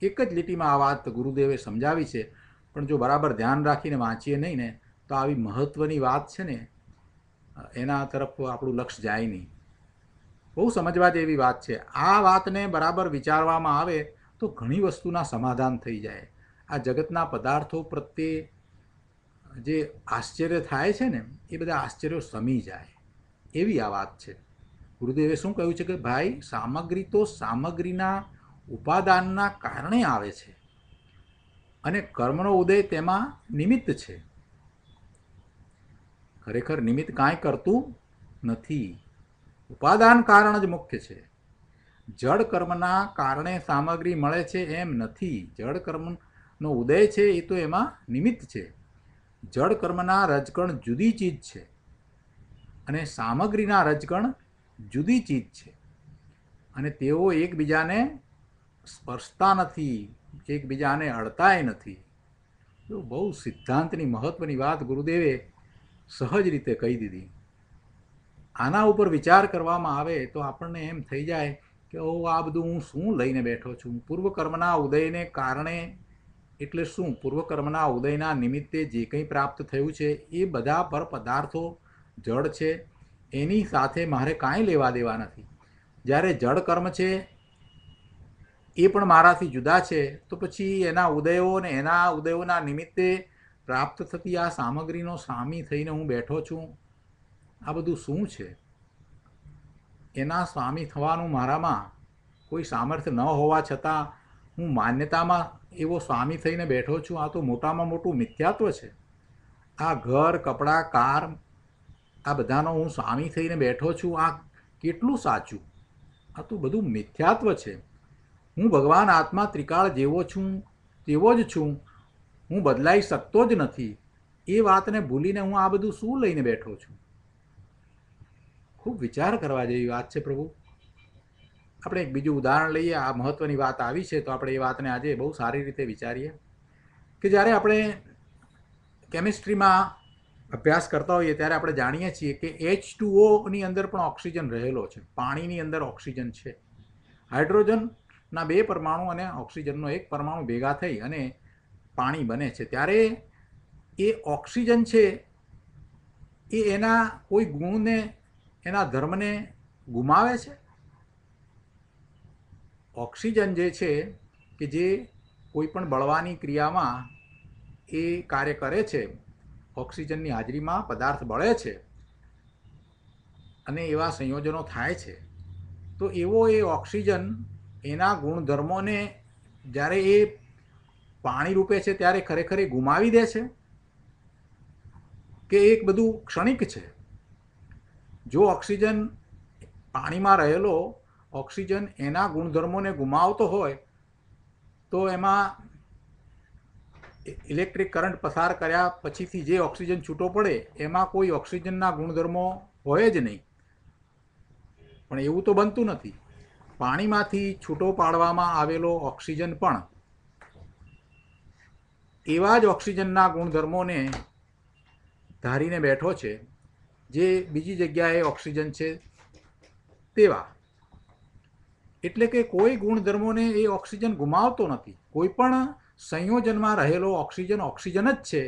એક જ લીટીમાં આ વાત ગુરુદેવે સમજાવી છે, પણ જો બરાબર ધ્યાન રાખીને વાંચીએ નહીં ને તો આવી મહત્ત્વની વાત છે ને એના તરફ આપણું લક્ષ્ય જાય નહીં. બહુ સમજવા જેવી વાત છે. આ વાતને બરાબર વિચારવામાં આવે તો ઘણી વસ્તુના સમાધાન થઈ જાય. આ જગતના પદાર્થો પ્રત્યે જે આશ્ચર્ય થાય છે ને એ બધા આશ્ચર્યો શમી જાય એવી આ વાત છે. ગુરુદેવે શું કહ્યું છે કે ભાઈ, સામગ્રી તો સામગ્રીના ઉપાદાનના કારણે આવે છે અને કર્મનો ઉદય તેમાં નિમિત્ત છે. ખરેખર નિમિત્ત કાંઈ કરતું નથી. ઉપાદાન કારણ જ મુખ્ય છે. જડ કર્મના કારણે સામગ્રી મળે છે એમ નથી. જડ કર્મનો ઉદય છે એ તો એમાં નિમિત્ત છે. જડ કર્મના રજકણ જુદી ચીજ છે અને સામગ્રીના રજકણ જુદી ચીજ છે, અને તેઓ એકબીજાને સ્પર્શતા નથી, એકબીજાને અડતાય નથી. તો બહુ સિદ્ધાંતની મહત્ત્વની વાત ગુરુદેવે સહજ રીતે કહી દીધી. આના ઉપર વિચાર કરવામાં આવે તો આપણને એમ થઈ જાય કે ઓ, આ બધું હું શું લઈને બેઠો છું. પૂર્વકર્મના ઉદયને કારણે એટલે શું? પૂર્વકર્મના ઉદયના નિમિત્તે જે કંઈ પ્રાપ્ત થયું છે એ બધા પર પદાર્થો જડ છે, એની સાથે મારે કાંઈ લેવા દેવા નથી. જ્યારે જડ કર્મ છે એ પણ મારાથી જુદા છે, તો પછી એના ઉદયો અને એના ઉદયોના નિમિત્તે પ્રાપ્ત થતી આ સામગ્રીનો સ્વામી થઈને હું બેઠો છું. આ બધું શું છે? એના સ્વામી થવાનું મારામાં કોઈ સામર્થ્ય ન હોવા છતાં હું માન્યતામાં એવો સ્વામી થઈને બેઠો છું. આ તો મોટામાં મોટું મિથ્યાત્વ છે. આ ઘર, કપડાં, કાર, આ બધાનો હું સ્વામી થઈને બેઠો છું. આ કેટલું સાચું? આ તો બધું મિથ્યાત્વ છે. હું ભગવાન આત્મા ત્રિકાળ જેવો છું તેવો જ છું. હું બદલાઈ શકતો જ નથી. એ વાતને ભૂલીને હું આ બધું શું લઈને બેઠો છું? ખૂબ વિચાર કરવા જેવી વાત છે પ્રભુ. આપણે એક બીજું ઉદાહરણ લઈએ. આ મહત્ત્વની વાત આવી છે તો આપણે એ વાતને આજે બહુ સારી રીતે વિચારીએ કે જ્યારે આપણે કેમિસ્ટ્રીમાં અભ્યાસ કરતા હોઈએ ત્યારે આપણે જાણીએ છીએ કે H2Oની અંદર પણ ઓક્સિજન રહેલો છે. પાણીની અંદર ઓક્સિજન છે. હાઇડ્રોજનના 2 પરમાણુ અને ઓક્સિજનનો 1 પરમાણુ ભેગા થઈ અને પાણી બને છે. ત્યારે એ ઓક્સિજન છે એ એના કોઈ ગુણને, એના ધર્મને ગુમાવે છે? ઓક્સિજન જે છે કે જે કોઈ પણ બળવાની ક્રિયામાં એ કાર્ય કરે છે, ઓક્સિજનની હાજરીમાં પદાર્થ બળે છે અને એવા સંયોજનો થાય છે, તો એવો એ ઓક્સિજન એના ગુણધર્મોને જ્યારે એ પાણી રૂપે છે ત્યારે ખરેખર એ ગુમાવી દે છે કે એક બધું ક્ષણિક છે? જો ઓક્સિજન, પાણીમાં રહેલો ઓક્સિજન એના ગુણધર્મોને ગુમાવતો હોય તો એમાં ઇલેક્ટ્રિક કરંટ પસાર કર્યા પછીથી જે ઓક્સિજન છૂટો પડે એમાં કોઈ ઓક્સિજનના ગુણધર્મો હોય જ નહીં. પણ એવું તો બનતું નથી. પાણીમાંથી છૂટો પાડવામાં આવેલો ઓક્સિજન પણ એવા જ ઓક્સિજનના ગુણધર્મોને ધારીને બેઠો છે જે બીજી જગ્યાએ ઓક્સિજન છે તેવા. એટલે કે કોઈ ગુણધર્મોને એ ઓક્સિજન ગુમાવતો નથી. કોઈ પણ સંયોજનમાં રહેલો ઓક્સિજન ઓક્સિજન જ છે.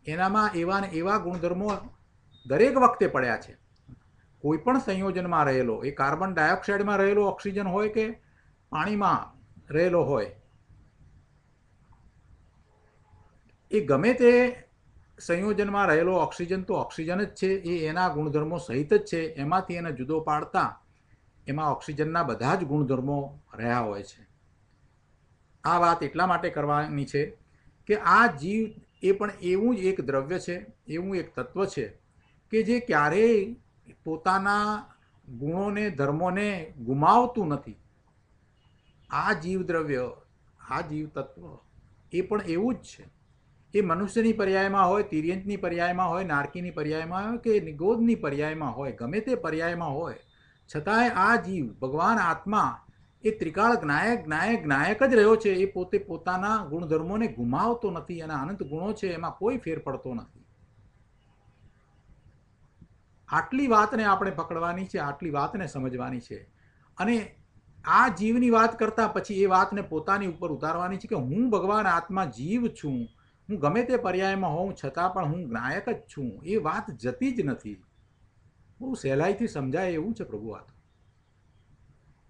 એનામાં એવા ને એવા ગુણધર્મો દરેક વખતે પડ્યા છે. કોઈ પણ સંયોજનમાં રહેલો, એ કાર્બન ડાયોક્સાઇડમાં રહેલો ઓક્સિજન હોય કે પાણીમાં રહેલો હોય, એ ગમે તે સંયોજનમાં રહેલો ઓક્સિજન તો ઓક્સિજન જ છે. એ એના ગુણધર્મો સહિત જ છે. એમાંથી એને જુદો પાડતા એમાં ઓક્સિજનના બધા જ ગુણધર્મો રહ્યા હોય છે. આ વાત એટલા માટે કરવાની છે કે આ જીવ એ પણ એવું જ એક દ્રવ્ય છે, એવું એક તત્વ છે કે જે ક્યારેય પોતાના ગુણોને, ધર્મોને ગુમાવતું નથી. આ જીવ દ્રવ્ય, આ જીવ તત્વ એ પણ એવું જ છે. એ મનુષ્યની પર્યાયમાં હોય, તિર્યંતની પર્યાયમાં હોય, નારકીની પર્યાયમાં હોય કે નિગોદની પર્યાયમાં હોય, ગમે તે પર્યાયમાં હોય, છતાંય આ જીવ ભગવાન આત્મા એ ત્રિકાળ જ્ઞાયક જ રહ્યો છે. એ પોતે પોતાના ગુણધર્મોને ગુમાવતો નથી અને અનંત ગુણો છે એમાં કોઈ ફેર પડતો નથી. આટલી વાતને આપણે પકડવાની છે, આટલી વાતને સમજવાની છે. અને આ જીવની વાત કરતાં પછી એ વાતને પોતાની ઉપર ઉતારવાની છે કે હું ભગવાન આત્મા જીવ છું, હું ગમે તે પર્યાયમાં હોઉં છતાં પણ હું જ્ઞાયક જ છું. એ વાત જતી જ નથી. બહુ સહેલાઈથી સમજાય એવું છે પ્રભુ વાત.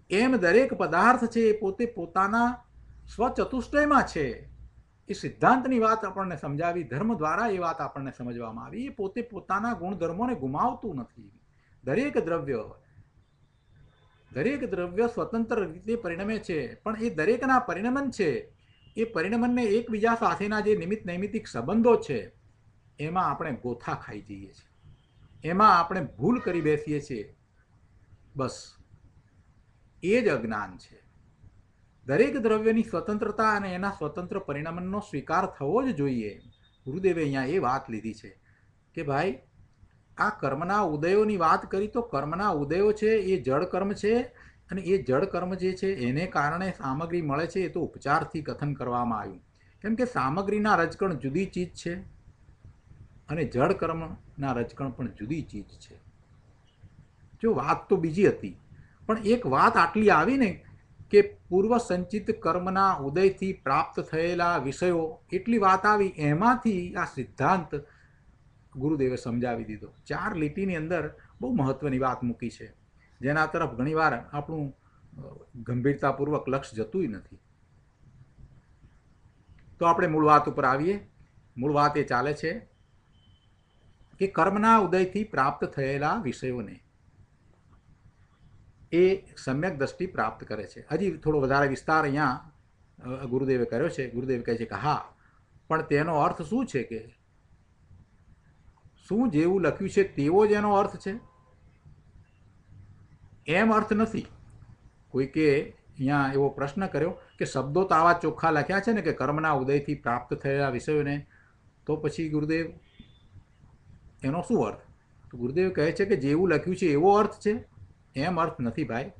એમ દરેક પદાર્થ છે એ પોતે પોતાના સ્વચતુષ્ટયમાં છે. એ સિદ્ધાંતની વાત આપણને સમજાવી, ધર્મ દ્વારા એ વાત આપણને સમજવામાં આવી. એ પોતે પોતાના ગુણધર્મોને ગુમાવતું નથી. દરેક દ્રવ્ય સ્વતંત્ર રીતે પરિણમે છે, પણ એ દરેકના પરિણમન છે એ પરિણમનને એકબીજા સાથેના જે નિમિત્ત નૈમિત્તિક સંબંધો છે એમાં આપણે ગોથા ખાઈ જઈએ છીએ, એમાં આપણે ભૂલ કરી બેસીએ છીએ. બસ એ જ અજ્ઞાન છે. દરેક દ્રવ્યની સ્વતંત્રતા અને એના સ્વતંત્ર પરિણમનનો સ્વીકાર થવો જ જોઈએ. ગુરુદેવે અહીંયા એ વાત લીધી છે કે ભાઈ આ કર્મના ઉદયોની વાત કરી તો કર્મના ઉદયો છે એ જળ કર્મ છે, અને એ જળ કર્મ જે છે એને કારણે સામગ્રી મળે છે એ તો ઉપચારથી કથન કરવામાં આવ્યું. કેમ કે સામગ્રીના રજકણ જુદી ચીજ છે અને જળ કર્મના રજકણ પણ જુદી ચીજ છે. જો વાત તો બીજી હતી, પણ એક વાત આટલી આવી ને કે પૂર્વ સંચિત કર્મના ઉદયથી પ્રાપ્ત થયેલા વિષયો, એટલી વાત આવી. એમાંથી આ સિદ્ધાંત ગુરુદેવે સમજાવી દીધો. 4 લીટીની અંદર બહુ મહત્વની વાત મૂકી છે, જેના તરફ ઘણીવાર આપણું ગંભીરતાપૂર્વક લક્ષ જતું નથી. તો આપણે મૂળ વાત ઉપર આવીએ. મૂળ વાત એ ચાલે છે કે કર્મના ઉદયથી પ્રાપ્ત થયેલા વિષયોને એ સમ્યક દ્રષ્ટિ પ્રાપ્ત કરે છે. હજી થોડો વધારે વિસ્તાર અહીંયા ગુરુદેવે કર્યો છે. ગુરુદેવ કહે છે કે હા, પણ તેનો અર્થ શું છે કે શું જેવું લખ્યું છે તેવો જ એનો અર્થ છે? એમ અર્થ નથી. કોઈકે અહીંયા એવો પ્રશ્ન કર્યો કે શબ્દો તો આવા ચોખ્ખા લખ્યા છે ને કે કર્મના ઉદયથી પ્રાપ્ત થયેલા વિષયોને, તો પછી ગુરુદેવ એનો શું અર્થ? તો ગુરુદેવ કહે છે કે જેવું લખ્યું છે એવો અર્થ છે. એમ અર્થ નથી ભાઈ.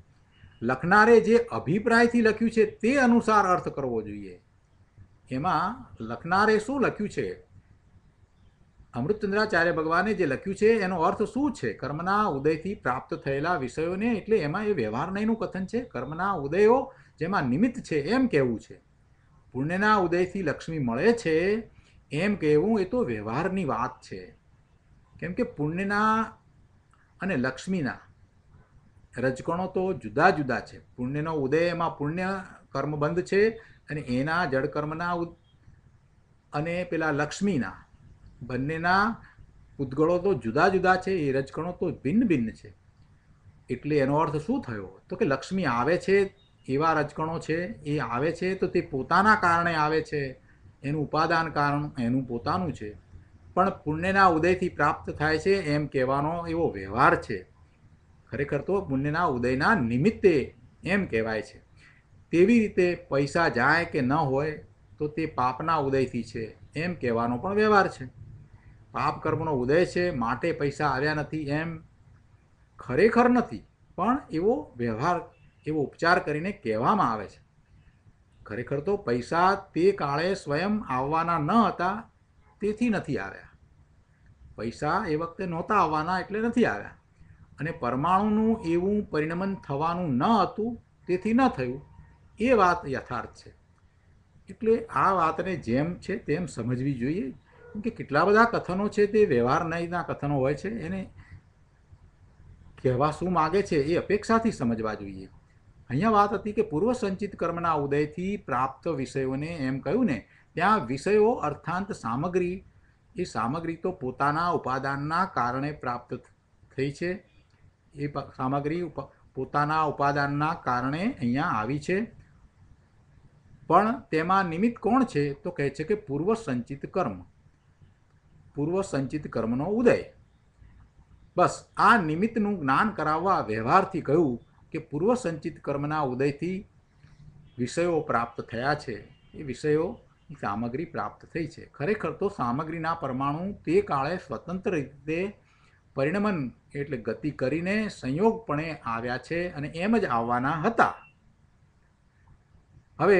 લખનારે જે અભિપ્રાયથી લખ્યું છે તે અનુસાર અર્થ કરવો જોઈએ. એમાં લખનારે શું લખ્યું છે, અમૃતચંદ્રાચાર્ય ભગવાને જે લખ્યું છે એનો અર્થ શું છે? કર્મના ઉદયથી પ્રાપ્ત થયેલા વિષયોને, એટલે એમાં એ વ્યવહાર નહીંનું કથન છે. કર્મના ઉદયો જેમાં નિમિત્ત છે એમ કહેવું છે. પુણ્યના ઉદયથી લક્ષ્મી મળે છે એમ કહેવું એ તો વ્યવહારની વાત છે. કેમ કે પુણ્યના અને લક્ષ્મીના રજકણો તો જુદા જુદા છે. પુણ્યનો ઉદય એમાં પુણ્ય કર્મબંધ છે, અને એના જળ કર્મના અને પેલા લક્ષ્મીના બંનેના ઉદ્ગળો તો જુદા જુદા છે. એ રજકણો તો ભિન્ન ભિન્ન છે. એટલે એનો અર્થ શું થયો? તો કે લક્ષ્મી આવે છે એવા રજકણો છે, એ આવે છે તો તે પોતાના કારણે આવે છે, એનું ઉપાદાન કારણ એનું પોતાનું છે. પણ પુણ્યના ઉદયથી પ્રાપ્ત થાય છે એમ કહેવાનો એવો વ્યવહાર છે. ખરેખર તો પુણ્યના ઉદયના નિમિત્તે એમ કહેવાય છે. તેવી રીતે પૈસા જાય કે ન હોય તો તે પાપના ઉદયથી છે એમ કહેવાનો પણ વ્યવહાર છે. પાપ કર્મનો ઉદય છે માટે પૈસા આવ્યા નથી એમ ખરેખર નથી, પણ એવો વ્યવહાર, એવો ઉપચાર કરીને કહેવામાં આવે છે. ખરેખર તો પૈસા તે કાળે સ્વયં આવવાના ન હતા તેથી નથી આવ્યા. પૈસા એ વખતે નહોતા આવવાના એટલે નથી આવ્યા. અને પરમાણુનું એવું પરિણમન થવાનું ન હતું તેથી ન થયું. એ વાત યથાર્થ છે. એટલે આ વાતને જેમ છે તેમ સમજવી જોઈએ. કેમ કે કેટલા બધા કથનો છે તે વ્યવહાર નહીંના કથનો હોય છે. એને કહેવા શું માગે છે એ અપેક્ષાથી સમજવા જોઈએ. અહીંયા વાત હતી કે પૂર્વ સંચિત કર્મના ઉદયથી પ્રાપ્ત વિષયોને એમ કહ્યું ને, ત્યાં વિષયો અર્થાંત સામગ્રી, એ સામગ્રી તો પોતાના ઉપાદાનના કારણે પ્રાપ્ત થઈ છે. એ સામગ્રી પોતાના ઉપાદાનના કારણે અહીંયા આવી છે. પણ તેમાં નિમિત્ત કોણ છે? તો કહે છે કે પૂર્વ સંચિત કર્મ, પૂર્વ સંચિત કર્મનો ઉદય. બસ આ નિમિત્તનું જ્ઞાન કરાવવા વ્યવહારથી કહ્યું કે પૂર્વ સંચિત કર્મના ઉદયથી વિષયો પ્રાપ્ત થયા છે. એ વિષયો સામગ્રી પ્રાપ્ત થઈ છે. ખરેખર તો સામગ્રીના પરમાણુ તે કાળે સ્વતંત્ર રીતે પરિણમન એટલે ગતિ કરીને સંયોગપણે આવ્યા છે અને એમ જ આવવાના હતા. હવે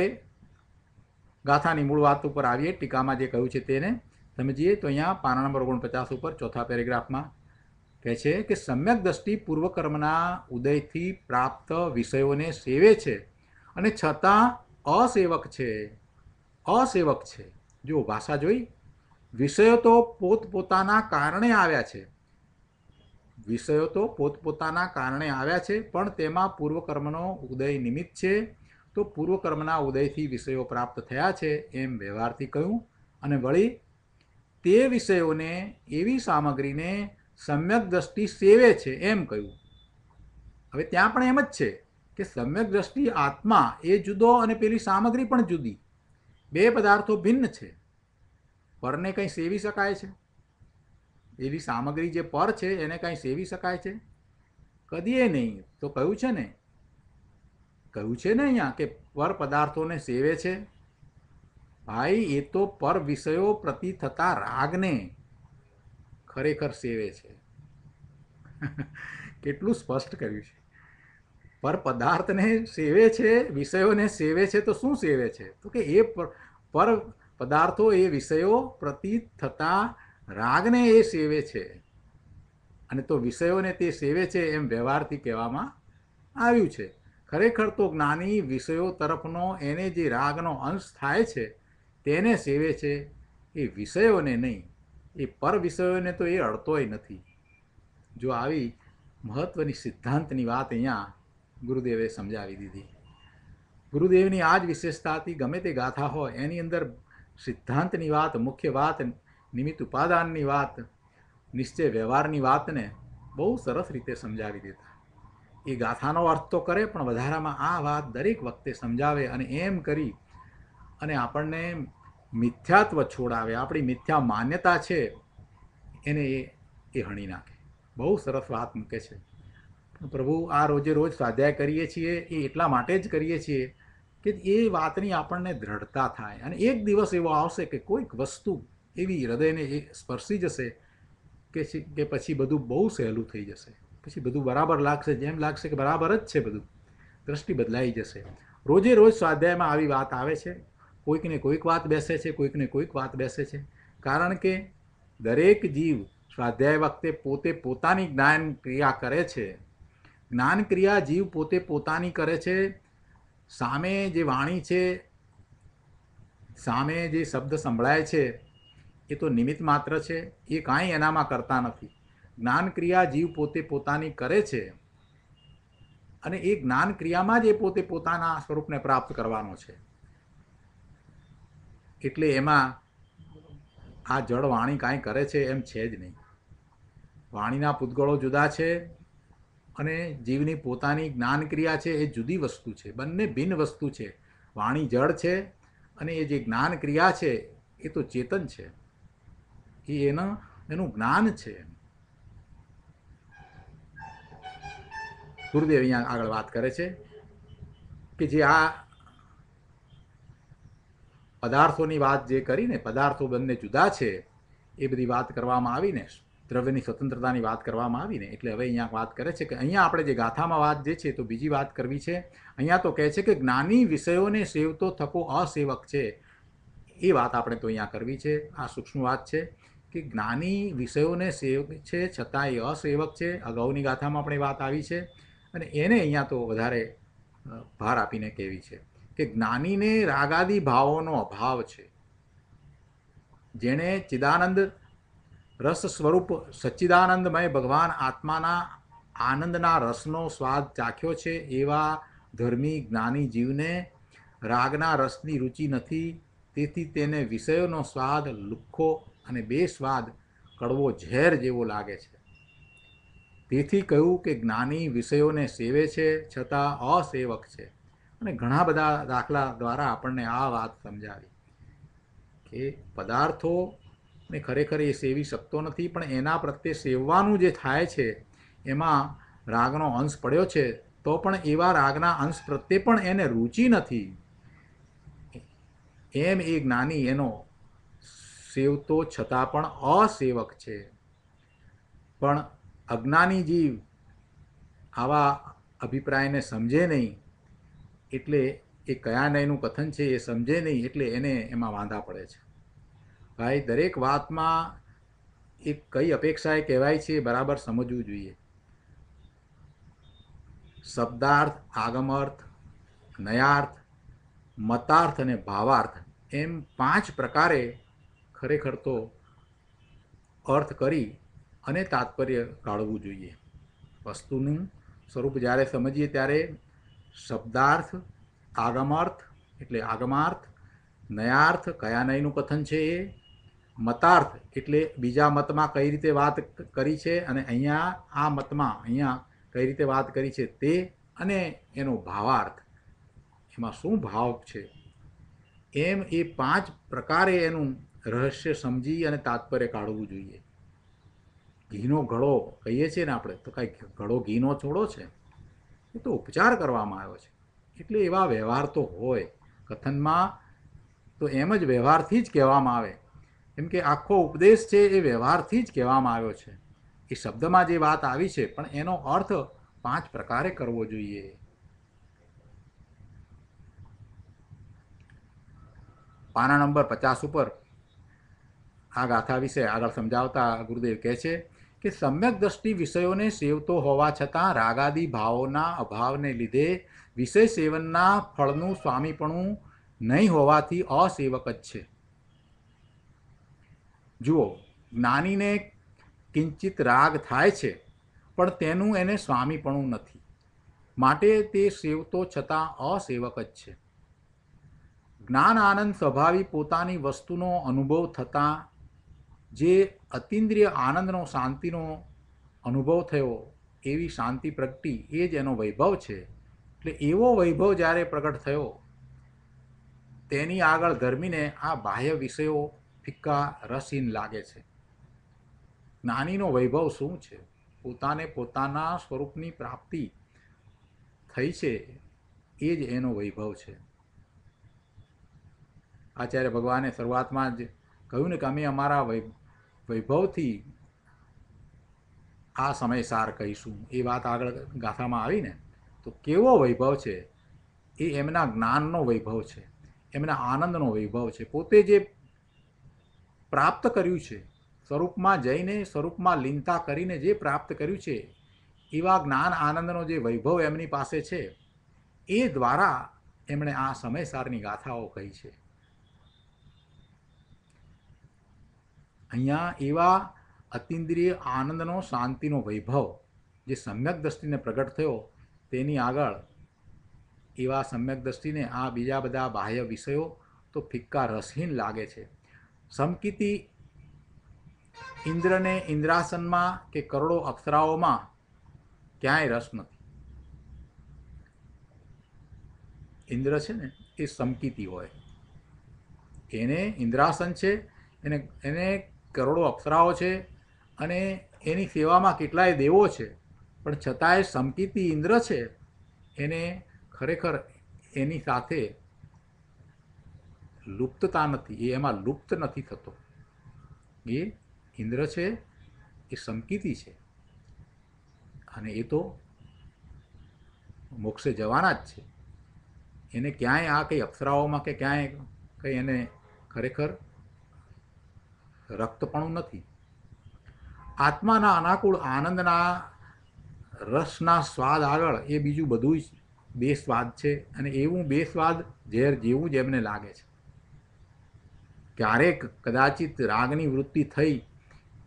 ગાથાની મૂળ વાત ઉપર આવીએ. ટીકામાં જે કહ્યું છે તેને સમજીએ તો અહીંયા પાના નંબર 49 ઉપર ચોથા પેરેગ્રાફમાં કહે છે કે સમ્યક દ્રષ્ટિ પૂર્વકર્મના ઉદયથી પ્રાપ્ત વિષયોને સેવે છે અને છતાં અસેવક છે. અસેવક છે. જો ભાષા જોઈ, વિષયો તો પોતપોતાના કારણે આવ્યા છે. વિષયો તો પોતપોતાના કારણે આવ્યા છે, પણ તેમાં પૂર્વકર્મનો ઉદય નિમિત્ત છે. તો પૂર્વકર્મના ઉદયથી વિષયો પ્રાપ્ત થયા છે એમ વ્યવહારથી કહ્યું. અને વળી તે વિષયોને એવી સામગ્રીને સમ્યક દ્રષ્ટિ સેવે છે એમ કહ્યું. હવે ત્યાં પણ એમ જ છે કે સમ્યક દ્રષ્ટિ આત્મા એ જુદો અને પેલી સામગ્રી પણ જુદી. બે પદાર્થો ભિન્ન છે. પરને કંઈ સેવી શકાય છે? એવી સામગ્રી જે પર છે એને કંઈ સેવી શકાય છે? કદીએ નહીં. તો કહ્યું છે ને અહીંયા કે પર પદાર્થોને સેવે છે. ભાઈ, એ તો પર વિષયો પ્રતિ થતા રાગને ખરેખર સેવે છે. કેટલું સ્પષ્ટ કર્યું છે. પર પદાર્થને સેવે છે, વિષયોને સેવે છે. તો શું સેવે છે? તો કે એ પર પદાર્થો એ વિષયો પ્રતિ થતા રાગને એ સેવે છે. અને તો વિષયોને તે સેવે છે એમ વ્યવહારથી કહેવામાં આવ્યું છે. ખરેખર તો જ્ઞાની વિષયો તરફનો એને જે રાગનો અંશ થાય છે તેને સેવે છે, એ વિષયોને નહીં. એ પર વિષયોને તો એ અડતોય નથી. જો આવી મહત્ત્વની સિદ્ધાંતની વાત અહીંયા ગુરુદેવે સમજાવી દીધી. ગુરુદેવની આ જ વિશેષતા હતી. ગમે તે ગાથા હોય એની અંદર સિદ્ધાંતની વાત, મુખ્ય વાત, નિમિત્ત ઉપાદાનની વાત, નિશ્ચય વ્યવહારની વાતને બહુ સરસ રીતે સમજાવી દેતા. એ ગાથાનો અર્થ તો કરે, પણ વધારામાં આ વાત દરેક વખતે સમજાવે અને એમ કરી અને આપણને મિથ્યાત્વ છોડાવે. આપણી મિથ્યા માન્યતા છે એને એ હણી નાખે. બહુ સરસ વાત મૂકે છે. પ્રભુ, આ રોજે રોજ સ્વાધ્યાય કરીએ છીએ એ એટલા માટે જ કરીએ છીએ કે એ વાતની આપણને દ્રઢતા થાય. અને એક દિવસ એવો આવશે કે કોઈક વસ્તુ એવી હૃદયને એ સ્પર્શી જશે કે પછી બધું બહુ સહેલું થઈ જશે. પછી બધું બરાબર લાગશે. જેમ લાગશે કે બરાબર જ છે બધું. દ્રષ્ટિ બદલાઈ જશે. રોજે રોજ સ્વાધ્યાયમાં આવી વાત આવે છે. કોઈકને કોઈક વાત બેસે છે, કોઈકને કોઈક વાત બેસે છે. કારણ કે દરેક જીવ સ્વાધ્યાય વખતે પોતે પોતાની જ્ઞાન ક્રિયા કરે છે. જ્ઞાન ક્રિયા જીવ પોતે પોતાની કરે છે. સામે જે વાણી છે, સામે જે શબ્દ સંભળાય છે એ તો નિમિત્ત માત્ર છે. એ કાંઈ એનામાં કરતા નથી. જ્ઞાન ક્રિયા જીવ પોતે પોતાની કરે છે અને એ જ્ઞાન ક્રિયામાં જ એ પોતે પોતાના સ્વરૂપને પ્રાપ્ત કરવાનો છે. એટલે એમાં આ જળ વાણી કાંઈ કરે છે એમ છે જ નહીં. વાણીના પૂતગળો જુદા છે અને જીવની પોતાની જ્ઞાન ક્રિયા છે એ જુદી વસ્તુ છે. બંને ભિન્ન વસ્તુ છે. વાણી જળ છે અને એ જે જ્ઞાન ક્રિયા છે એ તો ચેતન છે. એ એનું જ્ઞાન છે. ગુરુદેવ અહીંયા આગળ વાત કરે છે કે જે આ પદાર્થોની વાત જે કરીને, પદાર્થો બંને જુદા છે એ બધી વાત કરવામાં આવીને, દ્રવ્યની સ્વતંત્રતાની વાત કરવામાં આવીને, એટલે હવે અહીંયા વાત કરે છે કે અહીંયા આપણે જે ગાથામાં વાત જે છે તો બીજી વાત કરવી છે. અહીંયા તો કહે છે કે જ્ઞાની વિષયોને સેવતો થકો અસેવક છે. એ વાત આપણે તો અહીંયા કરવી છે. આ સૂક્ષ્મ વાત છે કે જ્ઞાની વિષયોને સેવક છે છતાં એ અસેવક છે. અગાઉની ગાથામાં આપણે વાત આવી છે અને એને અહીંયા તો વધારે ભાર આપીને કહેવી છે કે જ્ઞાનીને રાગાદી ભાવોનો અભાવ છે. જેણે ચિદાનંદ રસ સ્વરૂપ સચ્ચિદાનંદમય ભગવાન આત્માના આનંદના રસનો સ્વાદ ચાખ્યો છે એવા ધર્મી જ્ઞાની જીવને રાગના રસની રુચિ નથી. તેથી તેને વિષયોનો સ્વાદ લુખ્ખો અને બેસ્વાદ કડવો ઝેર જેવો લાગે છે. તેથી કહ્યું કે જ્ઞાની વિષયોને સેવે છે છતાં અસેવક છે. અને ઘણા બધા દાખલા દ્વારા આપણને આ વાત સમજાવી કે પદાર્થોને ખરેખર એ સેવી શકતો નથી, પણ એના પ્રત્યે સેવવાનું જે થાય છે એમાં રાગનો અંશ પડ્યો છે. તો પણ એવા રાગના અંશ પ્રત્યે પણ એને રુચિ નથી. એમ એ જ્ઞાની એનો સેવતો છતાં પણ અસેવક છે. પણ અજ્ઞાની જીવ આવા અભિપ્રાયને સમજે નહીં, એટલે એ કયા નયનું કથન છે એ સમજે નહીં, એટલે એને એમાં વાંધા પડે છે. ભાઈ, દરેક વાતમાં એ કઈ અપેક્ષાએ કહેવાય છે એ બરાબર સમજવું જોઈએ. શબ્દાર્થ, આગમઅર્થ, નયાર્થ, મતાર્થ અને ભાવાર્થ એમ 5 પ્રકારે ખરેખર તો અર્થ કરી અને તાત્પર્ય કાઢવું જોઈએ. વસ્તુનું સ્વરૂપ જ્યારે સમજીએ ત્યારે શબ્દાર્થ, આગમઅર્થ એટલે આગમાર્થ, નયાર્થ કયા નયનું કથન છે એ, મતાર્થ એટલે બીજા મતમાં કઈ રીતે વાત કરી છે અને અહીંયા આ મતમાં અહીંયા કઈ રીતે વાત કરી છે તે, અને એનો ભાવાર્થ એમાં શું ભાવ છે. એમ એ 5 પ્રકારે એનું રહસ્ય સમજી અને તાત્પર્ય કાઢવું જોઈએ. ઘીનો ઘડો કહીએ છીએ ને આપણે, તો કાંઈ ઘડો ઘીનો છોડો છે, એ તો ઉપચાર કરવામાં આવ્યો છે. એટલે એવા વ્યવહાર તો હોય કથનમાં, તો એમ જ વ્યવહારથી જ કહેવામાં આવે. કેમ કે આખો ઉપદેશ છે એ વ્યવહારથી જ કહેવામાં આવ્યો છે. એ શબ્દમાં જે વાત આવી છે પણ એનો અર્થ 5 પ્રકારે કરવો જોઈએ. પાના નંબર 50 ઉપર આ ગાથા વિશે આગળ સમજાવતા ગુરુદેવ કહે છે કે સમ્યક દ્રષ્ટિ વિષયોને સેવતો હોવા છતાં રાગાદી ભાવોના અભાવને લીધે વિષય સેવનના ફળનું સ્વામીપણું નહીં હોવાથી અસેવક જ છે. જુઓ, જ્ઞાનીને કિંચિત રાગ થાય છે પણ તેનું એને સ્વામીપણું નથી, માટે તે સેવતો છતાં અસેવક જ છે. જ્ઞાન આનંદ સ્વભાવી પોતાની વસ્તુનો અનુભવ થતાં જે અતિન્દ્રિય આનંદનો, શાંતિનો અનુભવ થયો, એવી શાંતિ પ્રગટી, એ જ એનો વૈભવ છે. એટલે એવો વૈભવ જ્યારે પ્રગટ થયો, તેની આગળ ધર્મીને આ બાહ્ય વિષયો ફિક્કા રસહીન લાગે છે. જ્ઞાનીનો વૈભવ શું છે? પોતાને પોતાના સ્વરૂપની પ્રાપ્તિ થઈ છે, એ જ એનો વૈભવ છે. આચાર્ય ભગવાને શરૂઆતમાં જ કહ્યું ને કે અમે અમારા વૈભવથી આ સમયસાર કહીશું. એ વાત આગળ ગાથામાં આવી ને, તો કેવો વૈભવ છે? એ એમના જ્ઞાનનો વૈભવ છે, એમના આનંદનો વૈભવ છે. પોતે જે પ્રાપ્ત કર્યું છે, સ્વરૂપમાં જઈને સ્વરૂપમાં લીનતા કરીને જે પ્રાપ્ત કર્યું છે, એવા જ્ઞાન આનંદનો જે વૈભવ એમની પાસે છે, એ દ્વારા એમણે આ સમયસારની ગાથાઓ કહી છે. અહીંયા એવા અતિન્દ્રિય આનંદનો, શાંતિનો વૈભવ જે સમ્યક દ્રષ્ટિને પ્રગટ થયો, તેની આગળ એવા સમ્યક દ્રષ્ટિને આ બીજા બધા બાહ્ય વિષયો તો ફિક્કા રસહીન લાગે છે. સમકીતિ ઇન્દ્રને ઇન્દ્રાસનમાં કે કરોડો અપ્સરાઓમાં ક્યાંય રસ નથી. ઇન્દ્ર છે ને એ સમકીતિ હોય, એને ઇન્દ્રાસન છે, એને કરોડો અપ્સરાઓ છે અને એની સેવામાં કેટલાય દેવો છે, પણ છતાંય સમકીતિ ઇન્દ્ર છે, એને ખરેખર એની સાથે લુપ્તતા નથી, એ એમાં લુપ્ત નથી થતો. એ ઇન્દ્ર છે, એ સમકીતિ છે, અને એ તો મોક્ષે જવાના જ છે. એને ક્યાંય આ કંઈ અપ્સરાઓમાં કે ક્યાંય કંઈ એને ખરેખર રક્તપણું નથી. આત્માના અનાકૂળ આનંદના રસના સ્વાદ આગળ એ બીજું બધું જ બેસ્વાદ છે, અને એવું બેસ્વાદ ઝેર જેવું જ એમને લાગે છે. ક્યારેક કદાચિત રાગની વૃત્તિ થઈ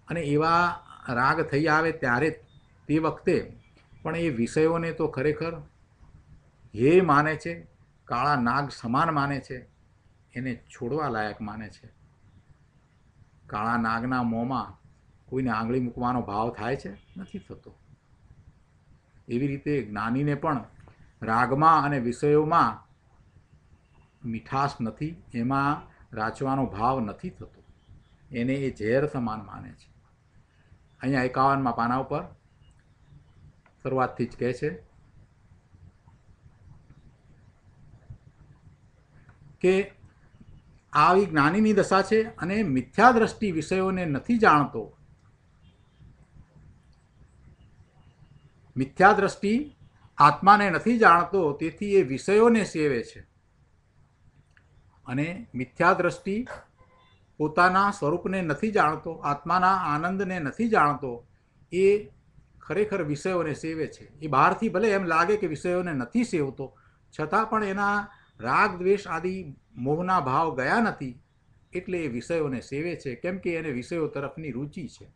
અને એવા રાગ થઈ આવે ત્યારે તે વખતે પણ એ વિષયોને તો ખરેખર હે માને છે, કાળા નાગ સમાન માને છે, એને છોડવા લાયક માને છે. કાળા નાગના મોંમાં કોઈને આંગળી મૂકવાનો ભાવ થાય છે? નથી થતો. એવી રીતે જ્ઞાનીને પણ રાગમાં અને વિષયોમાં મીઠાશ નથી, એમાં રાચવાનો ભાવ નથી થતો, એને એ ઝેર સમાન માને છે. અહીંયા 51માં પાના ઉપર શરૂઆતથી જ કહે છે કે આવી જ્ઞાનીની દશા છે અને મિથ્યા દ્રષ્ટિ વિષયોને નથી જાણતો. મિથ્યા દ્રષ્ટિ આત્માને નથી જાણતો, તેથી એ વિષયોને સેવે છે. અને મિથ્યા દ્રષ્ટિ પોતાના સ્વરૂપને નથી જાણતો, આત્માના આનંદને નથી જાણતો, એ ખરેખર વિષયોને સેવે છે. એ બહારથી ભલે એમ લાગે કે વિષયોને નથી સેવતો, છતાં પણ એના રાગ દ્વેષ આદિ મોહના ભાવ ગયા નથી, એટલે એ વિષયોને સેવે છે, કેમ કે એને વિષયો તરફની રુચિ છે.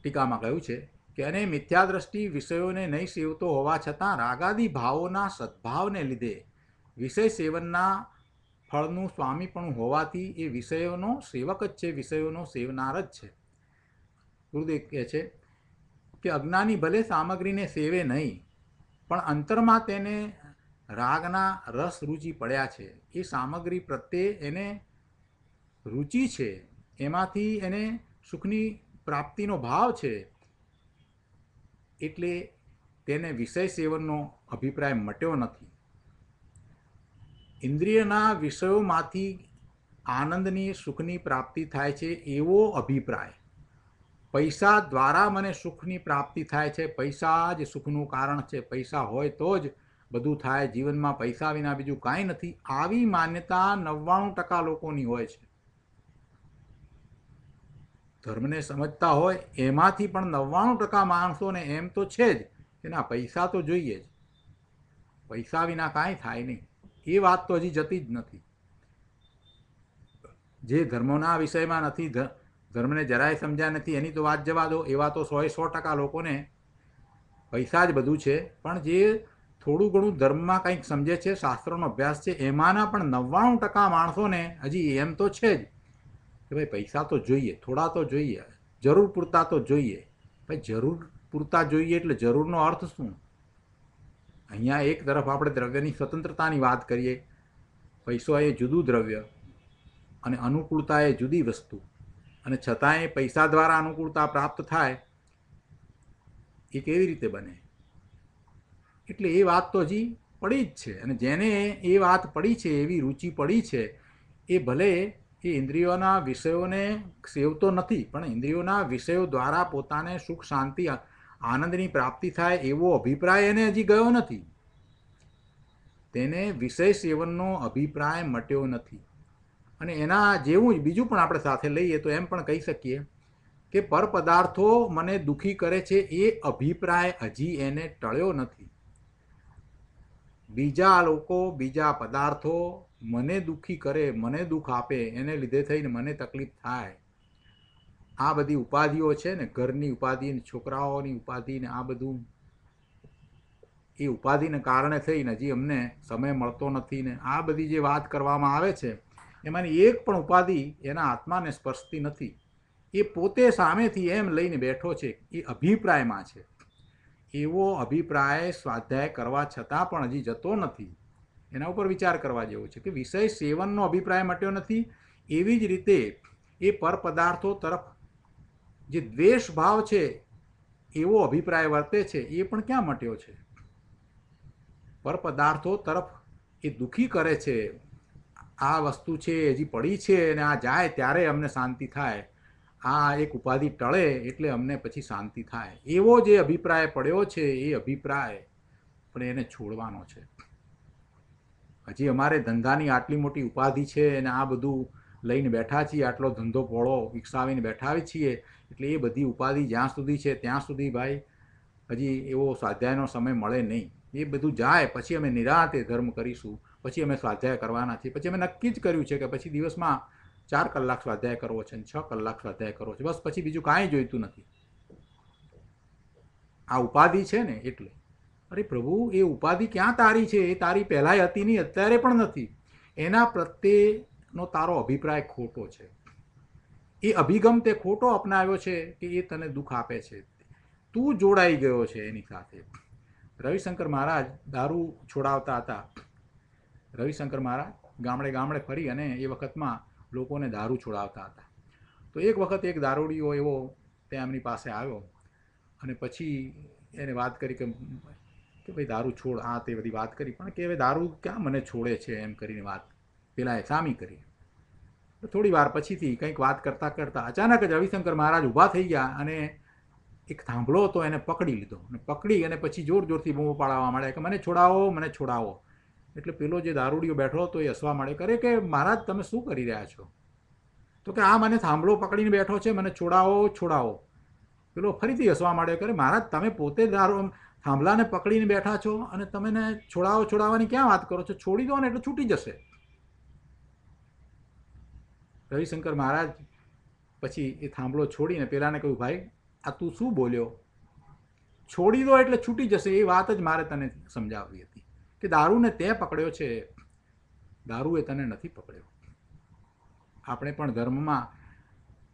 ટીકામાં કહ્યું છે કે અને મિથ્યા દ્રષ્ટિ વિષયોને નહીં સેવતો હોવા છતાં રાગાદી ભાવોના સદ્ભાવને લીધે વિષય સેવનના ફળનું સ્વામીપણું હોવાથી એ વિષયોનો સેવક જ છે, વિષયોનો સેવનાર જ છે. ગુરુદેવ કહે છે કે અજ્ઞાની ભલે સામગ્રીને સેવે નહીં, પણ અંતરમાં તેને રાગના રસ રુચિ પડ્યા છે. એ સામગ્રી પ્રત્યે એને રુચિ છે, એમાંથી એને સુખની પ્રાપ્તિનો ભાવ છે, એટલે તેને વિષય સેવનનો અભિપ્રાય મટ્યો નથી. ઇન્દ્રિયના વિષયોમાંથી આનંદની સુખની પ્રાપ્તિ થાય છે એવો અભિપ્રાય, પૈસા દ્વારા મને સુખની પ્રાપ્તિ થાય છે, પૈસા જ સુખનું કારણ છે, પૈસા હોય તો જ બધું થાય, જીવનમાં પૈસા વિના બીજું કાંઈ નથી, આવી માન્યતા 99% લોકોની હોય છે. ધર્મને સમજતા હોય એમાંથી પણ 99% માણસોને એમ તો છે જ કે ના, પૈસા તો જોઈએ જ, પૈસા વિના કાંઈ થાય નહીં. એ વાત તો હજી જતી જ નથી. જે ધર્મોના વિષયમાં નથી, ધર્મને જરાય સમજ્યા નથી, એની તો વાત જવા દો. એવા તો 100% લોકોને પૈસા જ બધું છે. પણ જે થોડું ઘણું ધર્મમાં કંઈક સમજે છે, શાસ્ત્રોનો અભ્યાસ છે, એમાંના પણ 99% માણસોને હજી એમ તો છે જ કે ભાઈ પૈસા તો જોઈએ, થોડા તો જોઈએ, જરૂર પૂરતા તો જોઈએ. ભાઈ જરૂર પૂરતા જોઈએ એટલે જરૂરનો અર્થ શું? અહીંયા એક તરફ આપણે દ્રવ્યની સ્વતંત્રતાની વાત કરીએ, પૈસો એ જુદું દ્રવ્ય અને અનુકૂળતા એ જુદી વસ્તુ, અને છતાંય પૈસા દ્વારા અનુકૂળતા પ્રાપ્ત થાય એ કેવી રીતે બને? એટલે એ વાત તો હજી પડી જ છે. અને જેને એ વાત પડી છે, એવી રુચિ પડી છે, એ ભલે એ ઇન્દ્રિયોના વિષયોને સેવતો નથી, પણ ઇન્દ્રિયોના વિષયો દ્વારા પોતાને સુખ શાંતિ આનંદની પ્રાપ્તિ થાય એવો અભિપ્રાય એને હજી ગયો નથી. તેને વિષય સેવનનો અભિપ્રાય મટ્યો નથી. અને એના જેવું જ બીજું પણ આપણે સાથે લઈએ તો એમ પણ કહી શકીએ કે પર પદાર્થો મને દુઃખી કરે છે એ અભિપ્રાય હજી એને ટળ્યો નથી. બીજા લોકો, બીજા પદાર્થો મને દુઃખી કરે, મને દુઃખ આપે, એને લીધે થઈને મને તકલીફ થાય, આ બધી ઉપાધિઓ છે ને, ઘરની ઉપાધિ, છોકરાઓની ઉપાધિ ને આ બધું, એ ઉપાધિને કારણે થઈને હજી અમને સમય મળતો નથી ને આ બધી જે વાત કરવામાં આવે છે, એમાંની એક પણ ઉપાધિ એના આત્માને સ્પર્શતી નથી. એ પોતે સામેથી એમ લઈને બેઠો છે, એ અભિપ્રાયમાં છે. એવો અભિપ્રાય સ્વાધ્યાય કરવા છતાં પણ હજી જતો નથી. એના ઉપર વિચાર કરવા જેવો છે કે વિષય સેવનનો અભિપ્રાય મટ્યો નથી. એવી જ રીતે એ પર પદાર્થો તરફ જે દ્વેષ ભાવ છે એવો અભિપ્રાય વર્તે છે, એ પણ ક્યાં મટ્યો છે? પર પદાર્થો તરફ એ દુઃખી કરે છે, આ વસ્તુ છે હજી પડી છે અને આ જાય ત્યારે અમને શાંતિ થાય, આ એક ઉપાધિ ટળે એટલે અમને પછી શાંતિ થાય, એવો જે અભિપ્રાય પડ્યો છે એ અભિપ્રાય પણ એને છોડવાનો છે. હજી અમારે ધંધાની આટલી મોટી ઉપાધિ છે અને આ બધું લઈને બેઠા છીએ, આટલો ધંધો પોળો વિકસાવીને બેઠા છીએ, એટલે એ બધી ઉપાધિ જ્યાં સુધી છે ત્યાં સુધી ભાઈ હજી એવો સ્વાધ્યાયનો સમય મળે નહીં. એ બધું જાય પછી અમે નિરાંતે ધર્મ કરીશું, પછી અમે સ્વાધ્યાય કરવાના છીએ. પછી અમે નક્કી જ કર્યું છે કે પછી દિવસમાં 4 કલાક સ્વાધ્યાય કરવો છે અને 6 કલાક સ્વાધ્યાય કરવો છે, બસ. પછી બીજું કાંઈ જોઈતું નથી. આ ઉપાધિ છે ને એટલે. અરે પ્રભુ, એ ઉપાધિ ક્યાં તારી છે? એ તારી પહેલાંય હતી નહીં, અત્યારે પણ નથી. એના પ્રત્યેનો તારો અભિપ્રાય ખોટો છે. એ અભિગમ તે ખોટો અપનાવ્યો છે કે એ તને દુઃખ આપે છે. તું જોડાઈ ગયો છે એની સાથે. રવિશંકર મહારાજ દારૂ છોડાવતા હતા. રવિશંકર મહારાજ ગામડે ગામડે ફરી અને એ વખતમાં લોકોને દારૂ છોડાવતા હતા. તો એક વખત એક દારૂડીઓ એવો ત્યાં એમની પાસે આવ્યો અને પછી એને વાત કરી કે ભાઈ દારૂ છોડ, આ તે બધી વાત કરી, પણ કે હવે દારૂ ક્યાં મને છોડે છે એમ કરીને વાત પેલાએ સામી કરી. થોડી વાર પછીથી કંઈક વાત કરતાં કરતાં અચાનક જ રવિશંકર મહારાજ ઊભા થઈ ગયા અને એક થાંભલો હતો એને પકડી લીધો અને પકડી અને પછી જોર જોરથી બૂમો પાડવા માંડ્યા કે મને છોડાવો, મને છોડાવો. એટલે પેલો જે દારૂડિયો બેઠો હતો એ હસવા માંડે, કરે કે મહારાજ તમે શું કરી રહ્યા છો? તો કે આ મને થાંભલો પકડીને બેઠો છે, મને છોડાવો, છોડાવો. પેલો ફરીથી હસવા માંડે, કરે મહારાજ તમે પોતે દારૂ થાંભલાને પકડીને બેઠા છો અને તમે છોડાવો છોડાવવાની ક્યાં વાત કરો છો? છોડી દો ને એટલે છૂટી જશે. રવિશંકર મહારાજ પછી એ થાંભલો છોડીને પેલાને કહ્યું, ભાઈ આ તું શું બોલ્યો? છોડી દો એટલે છૂટી જશે, એ વાત જ મારે તને સમજાવવી હતી કે દારૂને તે પકડ્યો છે, દારૂએ તને નથી પકડ્યો. આપણે પણ ધર્મમાં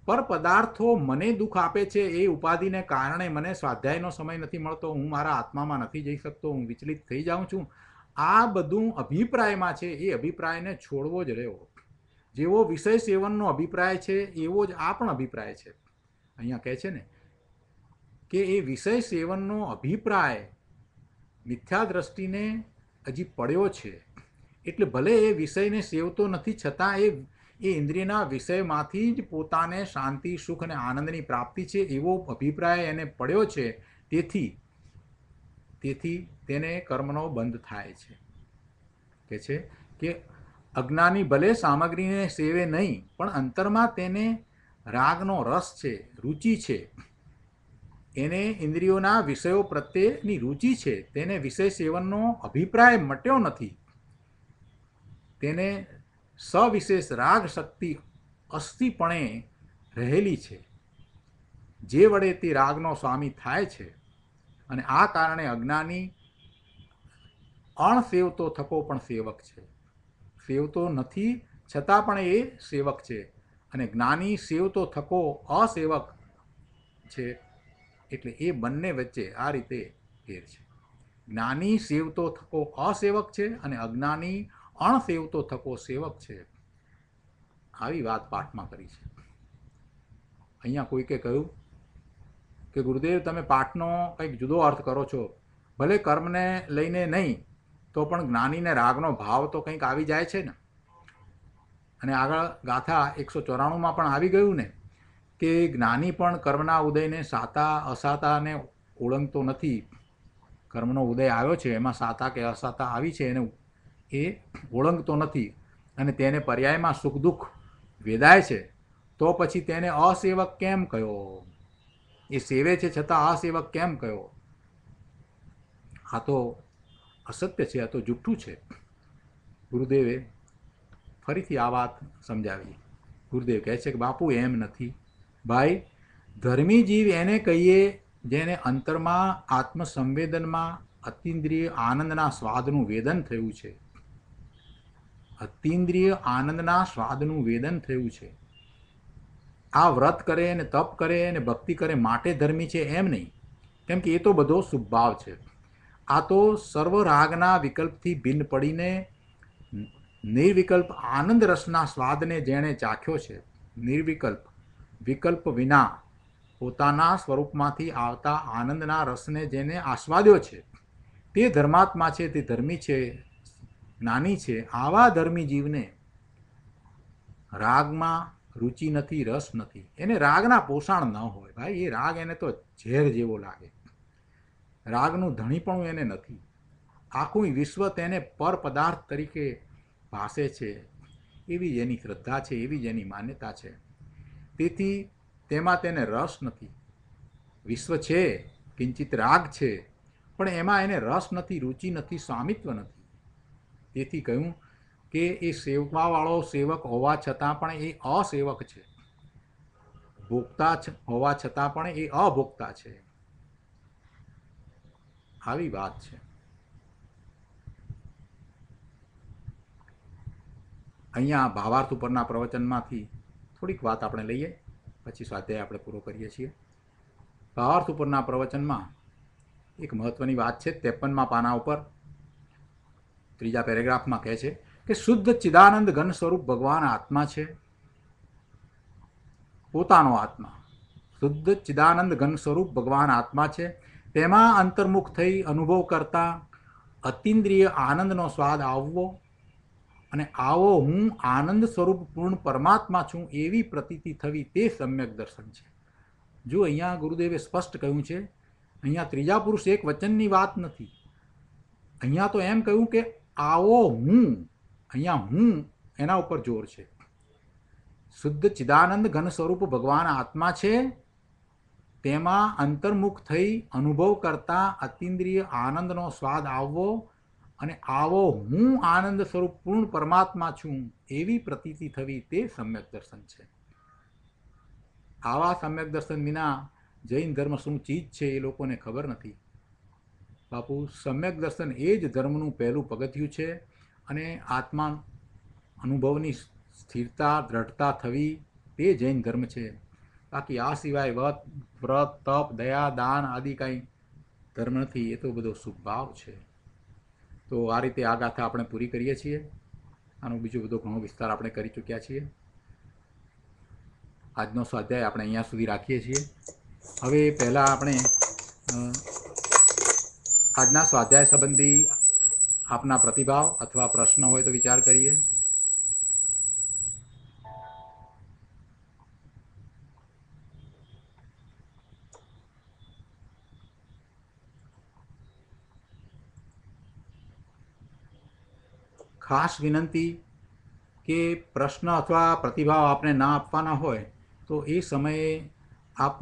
પર પદાર્થો મને દુઃખ આપે છે એ ઉપાધિને કારણે મને સ્વાધ્યાયનો સમય નથી મળતો, હું મારા આત્મામાં નથી જઈ શકતો, હું વિચલિત થઈ જાઉં છું. આ બધું અભિપ્રાયમાં છે, એ અભિપ્રાયને છોડવો જ રહ્યો. જેવો વિષય સેવનનો અભિપ્રાય છે એવો જ આ પણ અભિપ્રાય છે. અહીંયા કહે છે ને કે એ વિષય સેવનનો અભિપ્રાય મિથ્યા દ્રષ્ટિને હજી પડ્યો છે, એટલે ભલે એ વિષયને સેવતો નથી, છતાં એ ઇન્દ્રિયના વિષયમાંથી જ પોતાને શાંતિ, સુખ અને આનંદની પ્રાપ્તિ છે એવો અભિપ્રાય એને પડ્યો છે. તેથી તેને કર્મનો બંધ થાય છે. કે છે કે અજ્ઞાની ભલે સામગ્રીને સેવે નહીં, પણ અંતરમાં તેને રાગનો રસ છે, રુચિ છે, એને ઇન્દ્રિયોના વિષયો પ્રત્યેની રુચિ છે, તેને વિષય સેવનનો અભિપ્રાય મટ્યો નથી, તેને સવિશેષ રાગ શક્તિ અસ્થિપણે રહેલી છે, જે વડે તે રાગનો સ્વામી થાય છે. અને આ કારણે અજ્ઞાની અણસેવતો થકો પણ સેવક છે. સેવતો નથી છતાં પણ એ સેવક છે, અને જ્ઞાની સેવતો થકો અસેવક છે. એટલે એ બંને વચ્ચે આ રીતે ફેર છે. જ્ઞાની સેવતો થકો અસેવક છે અને અજ્ઞાની અણસેવતો થકો સેવક છે. આવી વાત પાઠમાં કરી છે. અહીંયા કોઈકે કહ્યું કે ગુરુદેવ તમે પાઠનો કંઈક જુદો અર્થ કરો છો, ભલે કર્મને લઈને નહીં તો પણ જ્ઞાનીને રાગનો ભાવ તો કંઈક આવી જાય છે ને. અને આગળ ગાથા 194માં પણ આવી ગયું ને કે જ્ઞાની પણ કર્મના ઉદયને સાતા અસાતાને ઓળંગતો નથી. કર્મનો ઉદય આવ્યો છે, એમાં સાતા કે અસાતા આવી છે, એને એ ઓળંગતો નથી અને તેને પર્યાયમાં સુખ દુઃખ વેદાય છે, તો પછી તેને અસેવક કેમ કહ્યો? એ સેવે છે છતાં અસેવક કેમ કહ્યો? આ તો અસત્ય છે, આ તો જુઠ્ઠું છે. ગુરુદેવે ફરીથી આ વાત સમજાવી. ગુરુદેવ કહે છે કે બાપુ એમ નથી ભાઈ, ધર્મી જીવ એને કહીએ જેને અંતરમાં આત્મસંવેદનમાં અતિન્દ્રિય આનંદના સ્વાદનું વેદન થયું છે. અતિન્દ્રિય આનંદના સ્વાદનું વેદન થયું છે. આ વ્રત કરે ને તપ કરે ને ભક્તિ કરે માટે ધર્મી છે એમ નહીં, કેમ કે એ તો બધો શુભભાવ છે. આ તો સર્વ રાગના વિકલ્પથી ભિન્ન પડીને નિર્વિકલ્પ આનંદ રસના સ્વાદને જેણે ચાખ્યો છે, નિર્વિકલ્પ વિકલ્પ વિના પોતાના સ્વરૂપમાંથી આવતા આનંદના રસને જેને આસ્વાદ્યો છે, તે ધર્માત્મા છે, તે ધર્મી છે, જ્ઞાની છે. આવા ધર્મી જીવને રાગમાં રુચિ નથી, રસ નથી, એને રાગના પોષણ ન હોય. ભાઈ એ રાગ એને તો ઝેર જેવો લાગે. રાગનું ધણીપણું એને નથી. આખું વિશ્વ તેને પર પદાર્થ તરીકે ભાસે છે, એવી જેની શ્રદ્ધા છે, એવી જેની માન્યતા છે. તેથી તેમાં તેને રસ નથી. વિશ્વ છે, કિંચિત રાગ છે, પણ એમાં એને રસ નથી, રુચિ નથી, સ્વામિત્વ નથી. તેથી કહ્યું કે એ સેવવાવાળો સેવક હોવા છતાં પણ એ અસેવક છે, ભોગતા હોવા છતાં પણ એ અભોગતા છે. આવી વાત છે. અહીંયા ભાવાર્થ ઉપરના પ્રવચનમાંથી થોડીક વાત આપણે લઈએ, પછી સ્વાધ્યાય આપણે પૂરો કરીએ છીએ. ભાવાર્થ ઉપરના પ્રવચનમાં એક મહત્ત્વની વાત છે. 53મા પાના ઉપર 3જા પેરેગ્રાફમાં કહે છે કે શુદ્ધ ચિદાનંદ ઘન સ્વરૂપ ભગવાન આત્મા છે, પોતાનો આત્મા. શુદ્ધ ચિદાનંદ ઘન સ્વરૂપ ભગવાન આત્મા છે, તેમાં અંતર્મુખ થઈ અનુભવ કરતા અતિન્દ્રિય આનંદનો સ્વાદ આવવો અને આવો હું આનંદ સ્વરૂપ પૂર્ણ પરમાત્મા છું એવી પ્રતીતિ થવી તે સમ્યક દર્શન છે. જો અહીંયા ગુરુદેવે સ્પષ્ટ કહ્યું છે, અહીંયા ત્રીજા પુરુષ એક વચનની વાત નથી. અહીંયા તો એમ કહ્યું કે આવો હું, અહીંયા હું એના ઉપર જોર છે. શુદ્ધ ચિદાનંદ ઘન સ્વરૂપ ભગવાન આત્મા છે, તેમાં અંતર્મુખ થઈ અનુભવ કરતા અતિન્દ્રિય આનંદનો સ્વાદ આવવો અને આવો હું આનંદ સ્વરૂપ પૂર્ણ પરમાત્મા છું એવી પ્રતીતિ થવી તે સમ્યક દર્શન છે. આવા સમ્યક દર્શન વિના જૈન ધર્મ શું ચીજ છે એ લોકોને ખબર નથી. બાપુ, સમ્યક દર્શન એ જ ધર્મનું પહેલું પગથિયું છે અને આત્મા અનુભવની સ્થિરતા દ્રઢતા થવી તે જૈન ધર્મ છે. બાકી આ સિવાય વ્રત તપ દયા દાન આદિ કાંઈ ધર્મ નથી. એ તો બધો સુખભાવ છે. તો આ રીતે આ ગાથા આપણે પૂરી કરીએ છીએ. આનો બીજો બધો ઘણો વિસ્તાર આપણે કરી ચૂક્યા છીએ. આજનો સ્વાધ્યાય આપણે અહીંયા સુધી રાખીએ છીએ. હવે પહેલાં આપણે આજના સ્વાધ્યાય સંબંધી આપના પ્રતિભાવ અથવા પ્રશ્ન હોય તો વિચાર કરીએ. ખાસ વિનંતી કે પ્રશ્ન અથવા પ્રતિભાવ આપને ના આપવાના હોય તો એ સમયે આપ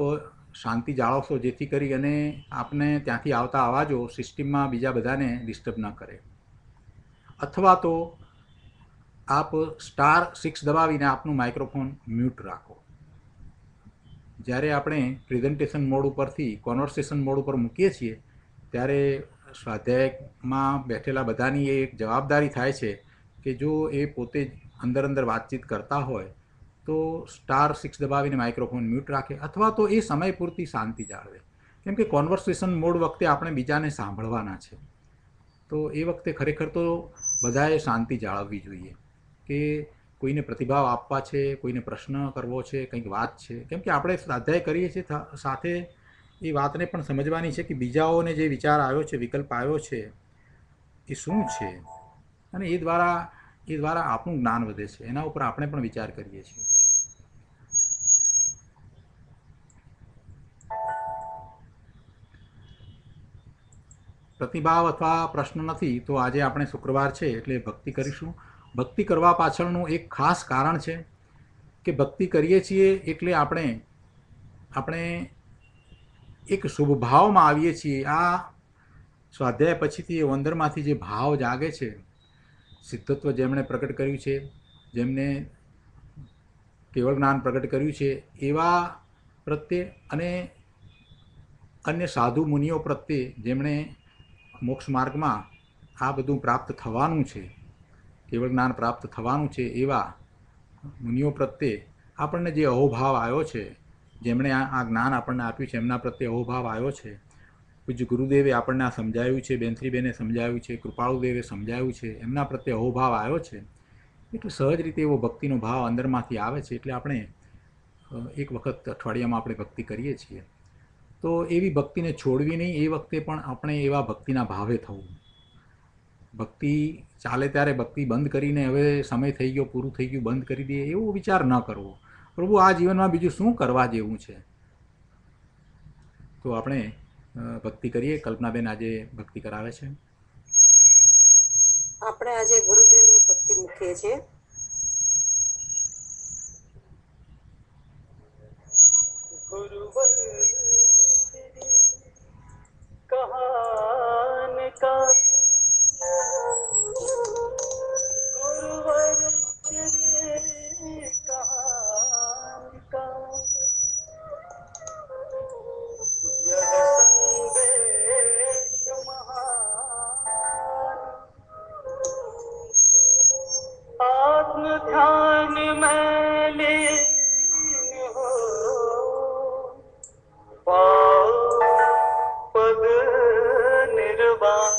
શાંતિ જાળવશો, જેથી કરી અને આપને ત્યાંથી આવતા અવાજો સિસ્ટમમાં બીજા બધાને ડિસ્ટર્બ ન કરે. અથવા તો આપ *6 દબાવીને આપનું માઇક્રોફોન મ્યુટ રાખો. જ્યારે આપણે પ્રેઝન્ટેશન મોડ ઉપરથી કોન્વર્સેશન મોડ ઉપર મૂકીએ છીએ ત્યારે સ્વાધ્યાયમાં બેઠેલા બધાની એ એક જવાબદારી થાય છે કે જો એ પોતે જ અંદર વાતચીત કરતા હોય તો *6 દબાવીને માઇક્રોફોન મ્યુટ રાખે, અથવા તો એ સમય પૂરતી શાંતિ જાળવે. કેમ કે કોન્વર્સેશન મોડ વખતે આપણે બીજાને સાંભળવાના છે. તો એ વખતે ખરેખર તો બધાએ શાંતિ જાળવવી જોઈએ કે કોઈને પ્રતિભાવ આપવા છે, કોઈને પ્રશ્ન કરવો છે, કંઈક વાત છે. કેમ કે આપણે સ્વાધ્યાય કરીએ છીએ સાથે એ વાતને પણ સમજવાની છે કે બીજાઓને જે વિચાર આવ્યો છે, વિકલ્પ આવ્યો છે, એ શું છે, અને એ દ્વારા આપણું જ્ઞાન વધે છે. એના ઉપર આપણે પણ વિચાર કરીએ છીએ. પ્રતિભાવ અથવા પ્રશ્ન નથી તો આજે આપણે શુક્રવાર છે એટલે ભક્તિ કરીશું. ભક્તિ કરવા પાછળનું એક ખાસ કારણ છે કે ભક્તિ કરીએ છીએ એટલે આપણે એક શુભ ભાવમાં આવીએ છીએ. આ સ્વાધ્યાય પછીથી એ વંદરમાંથી જે ભાવ જાગે છે, સિદ્ધત્વ જેમણે પ્રગટ કર્યું છે, જેમને કેવળ જ્ઞાન પ્રગટ કર્યું છે, એવા પ્રત્યે અને અન્ય સાધુ મુનિઓ પ્રત્યે જેમણે મોક્ષ માર્ગમાં આ બધું પ્રાપ્ત થવાનું છે, કેવળ જ્ઞાન પ્રાપ્ત થવાનું છે, એવા મુનિઓ પ્રત્યે આપણને જે અહોભાવ આવ્યો છે, જેમણે આ જ્ઞાન આપણને આપ્યું છે, એમના પ્રત્યે અહોભાવ આવ્યો છે. પૂજ્ય ગુરુદેવે આપણને આ સમજાવ્યું છે, બેનશ્રીબેને સમજાવ્યું છે, કૃપાળુદેવે સમજાવ્યું છે, એમના પ્રત્યે અહોભાવ આવ્યો છે. એટલે સહજ રીતે એવો ભક્તિનો ભાવ અંદરમાંથી આવે છે. એટલે આપણે એક વખત અઠવાડિયામાં આપણે ભક્તિ કરીએ છીએ. તો એવી ભક્તિને છોડવી નહીં. એ વખતે પણ આપણે એવા ભક્તિના ભાવે થવું. ભક્તિ ચાલે ત્યારે ભક્તિ બંધ કરીને હવે સમય થઈ ગયો, પૂરું થઈ ગયું, બંધ કરી દઈએ, એવો વિચાર ન કરવો. પ્રભુ આ જીવનમાં બીજું શું કરવા જેવું છે. તો આપણે ભક્તિ કરીએ. કલ્પનાબેન આજે ભક્તિ કરાવે છે. આપણે આજે ગુરુદેવની ભક્તિ મૂકીએ છીએ. ગુરુવર કહાન કા ગુરુવર કહાન કા યહ સંદેશ મહાન आत्म ध्यान में लीन हो पाओ पद निर्वाण.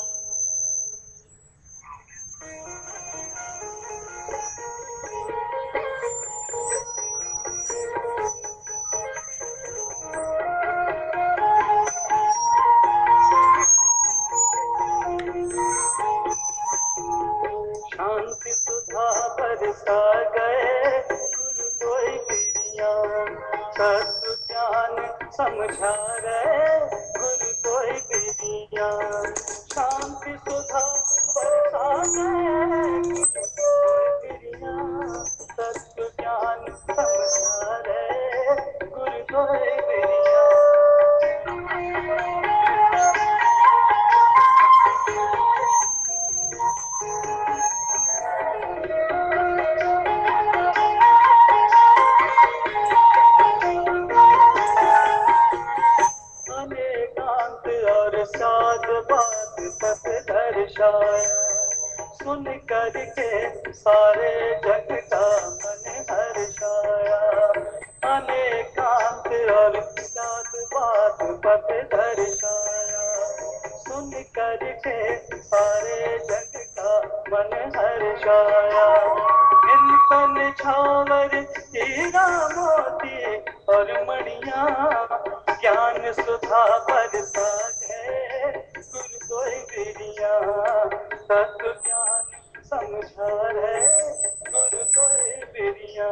समझा रे गुरु कोई बिरिया शांति सुधा बरसा रे गुरु कोई बिरिया तत्व ज्ञान समझा रे गुरु कोई बिरिया अनेकांत और साध बात पथ दर्शाया सुन करके सारे जग का मन हर्षाया अनेकांत और साध बात पथ दर्शाया सुन करके सारे जग का मन हर्षाया इनपन छावर हीरा मोती और मणिया ज्ञान सुधा बरसा है गुरु कोई बिरिया तत्व ज्ञान समझा है गुरु कोई बिरिया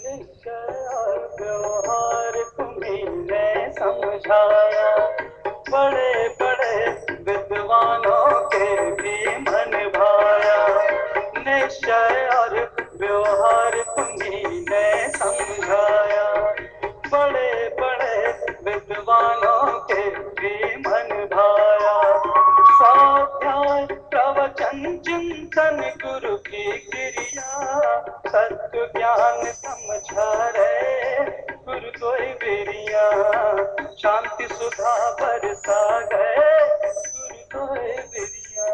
निश्चय और व्यवहार तुम्हीं ने समझाया बड़े बड़े विद्वानों के भी मन भाया निश्चय और व्यवहार तुम्हीं ने समझाया बड़े बड़े विद्वानों के भी मन भाया स्वाध्याय प्रवचन चिंतन गुरु की क्रिया तत्व ज्ञान समझा रे गुरु कोई बिरिया शांति सुधा बरसा गए गुरु कोई बिरिया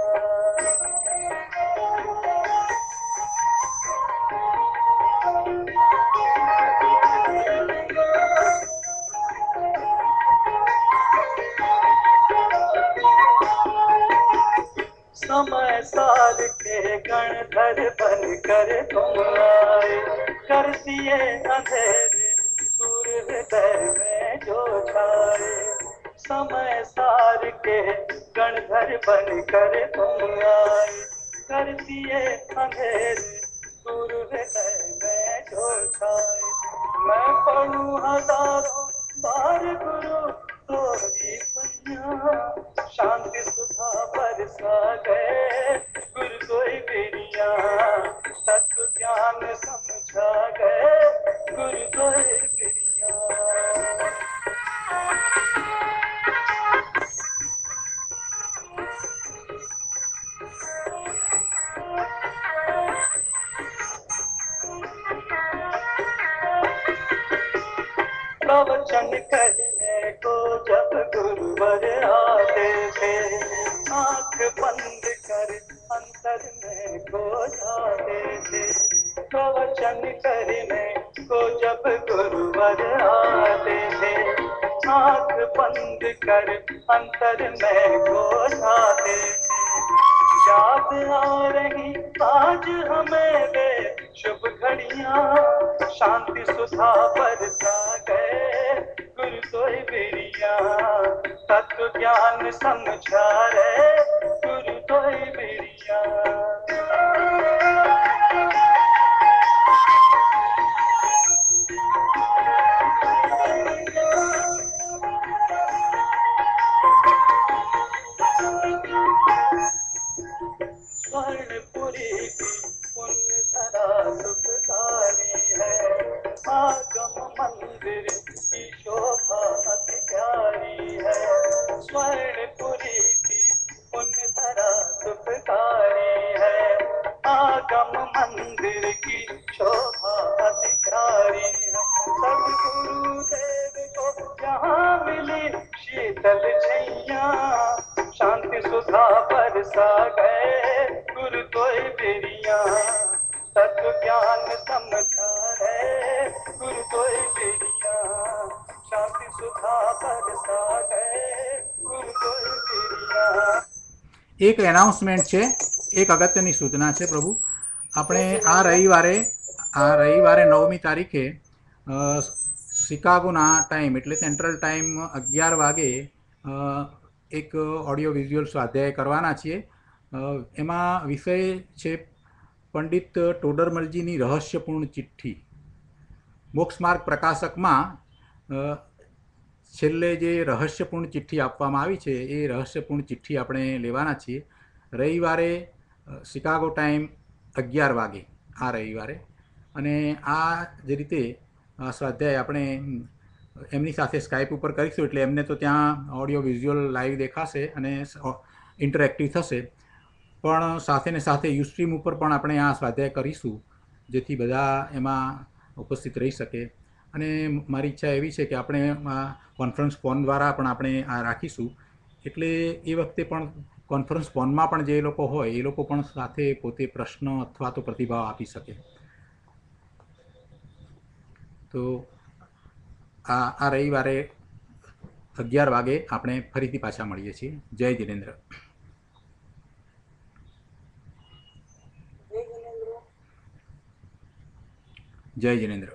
समय सार के गणधर बन कर तुम आए कर दिए अंधेरे दूर हृदय में जो छाए समय सार के गणधर बन कर तुम आए कर दिए अंधेरे दूर हृदय में जो छाए मैं पढ़ूं हजारों बार गुरु तोरी पुण्या शांति सुधा बरसा गए गुरु कोई बिरिया तत्व ज्ञान समझा गए गुरु कोई बिरिया प्रवचन करने को जब गुरुवर आते थे आंख बंद कर अंतर में खो जाते थे प्रवचन करने को जब गुरुवर आते थे आंख बंद कर अंतर में खो जाते थे याद आ रही आज हमें वे शुभ घड़ियां शांति सुधा बरसा गए गुरु कोई बिरिया तत्व ज्ञान समझा रे गुरु कोई बिरिया स्वर्णपुरी की पुण्य धरा सुखकारी है आगम मंदिर की शोभा अति प्यारी है स्वर्णपुरी की पुण्य धरा सुखकारी है आगम मंदिर की शोभा अति प्यारी है सदगुरु देव को यहाँ मिली शीतल छैया शांति सुधा बरसा गए गुरु कोई बिरिया तत्व ज्ञान समझा रे गुरु कोई बिरिया शांति सुधा बरसा गए गुरु कोई बिरिया एक એનાઉન્સમેન્ટ છે, એક અગત્યની સૂચના છે પ્રભુ. આપણે આ રવિવારે 9મી તારીખે શિકાગોના ટાઈમ એટલે સેન્ટ્રલ ટાઈમ 11 વાગે એક ઓડિયો વિઝ્યુઅલ સ્વાધ્યાય કરવાના છીએ. એમાં વિષય છે પંડિત ટોડરમલજીની રહસ્યપૂર્ણ ચિઠ્ઠી. મોક્ષમાર્ગ પ્રકાશકમાં છેલ્લે જે રહસ્યપૂર્ણ ચિઠ્ઠી આપવામાં આવી છે એ રહસ્યપૂર્ણ ચિઠ્ઠી આપણે લેવાના છીએ. રવિવારે શિકાગો ટાઈમ 11 વાગે આ રવિવારે. અને આ જે રીતે સ્વાધ્યાય આપણે એમની સાથે સ્કાઈપ ઉપર કરીશું એટલે એમને તો ત્યાં ઓડિયો વિઝ્યુઅલ લાઈવ દેખાશે અને ઇન્ટરેક્ટિવ થશે, પણ સાથે ને સાથે યુસ્ટ્રીમ ઉપર પણ આપણે આ સ્વાધ્યાય કરીશું જેથી બધા એમાં ઉપસ્થિત રહી શકે. અને મારી ઈચ્છા એવી છે કે આપણે કોન્ફરન્સ ફોન દ્વારા પણ આપણે આ રાખીશું, એટલે એ વખતે પણ કોન્ફરન્સ ફોનમાં પણ જે લોકો હોય એ લોકો પણ સાથે પોતે પ્રશ્ન અથવા તો પ્રતિભાવ આપી શકે. તો આ રવિવારે 11 વાગે આપણે ફરીથી પાછા મળીએ છીએ. જય જિનેન્દ્ર. જય જિનેન્દ્ર.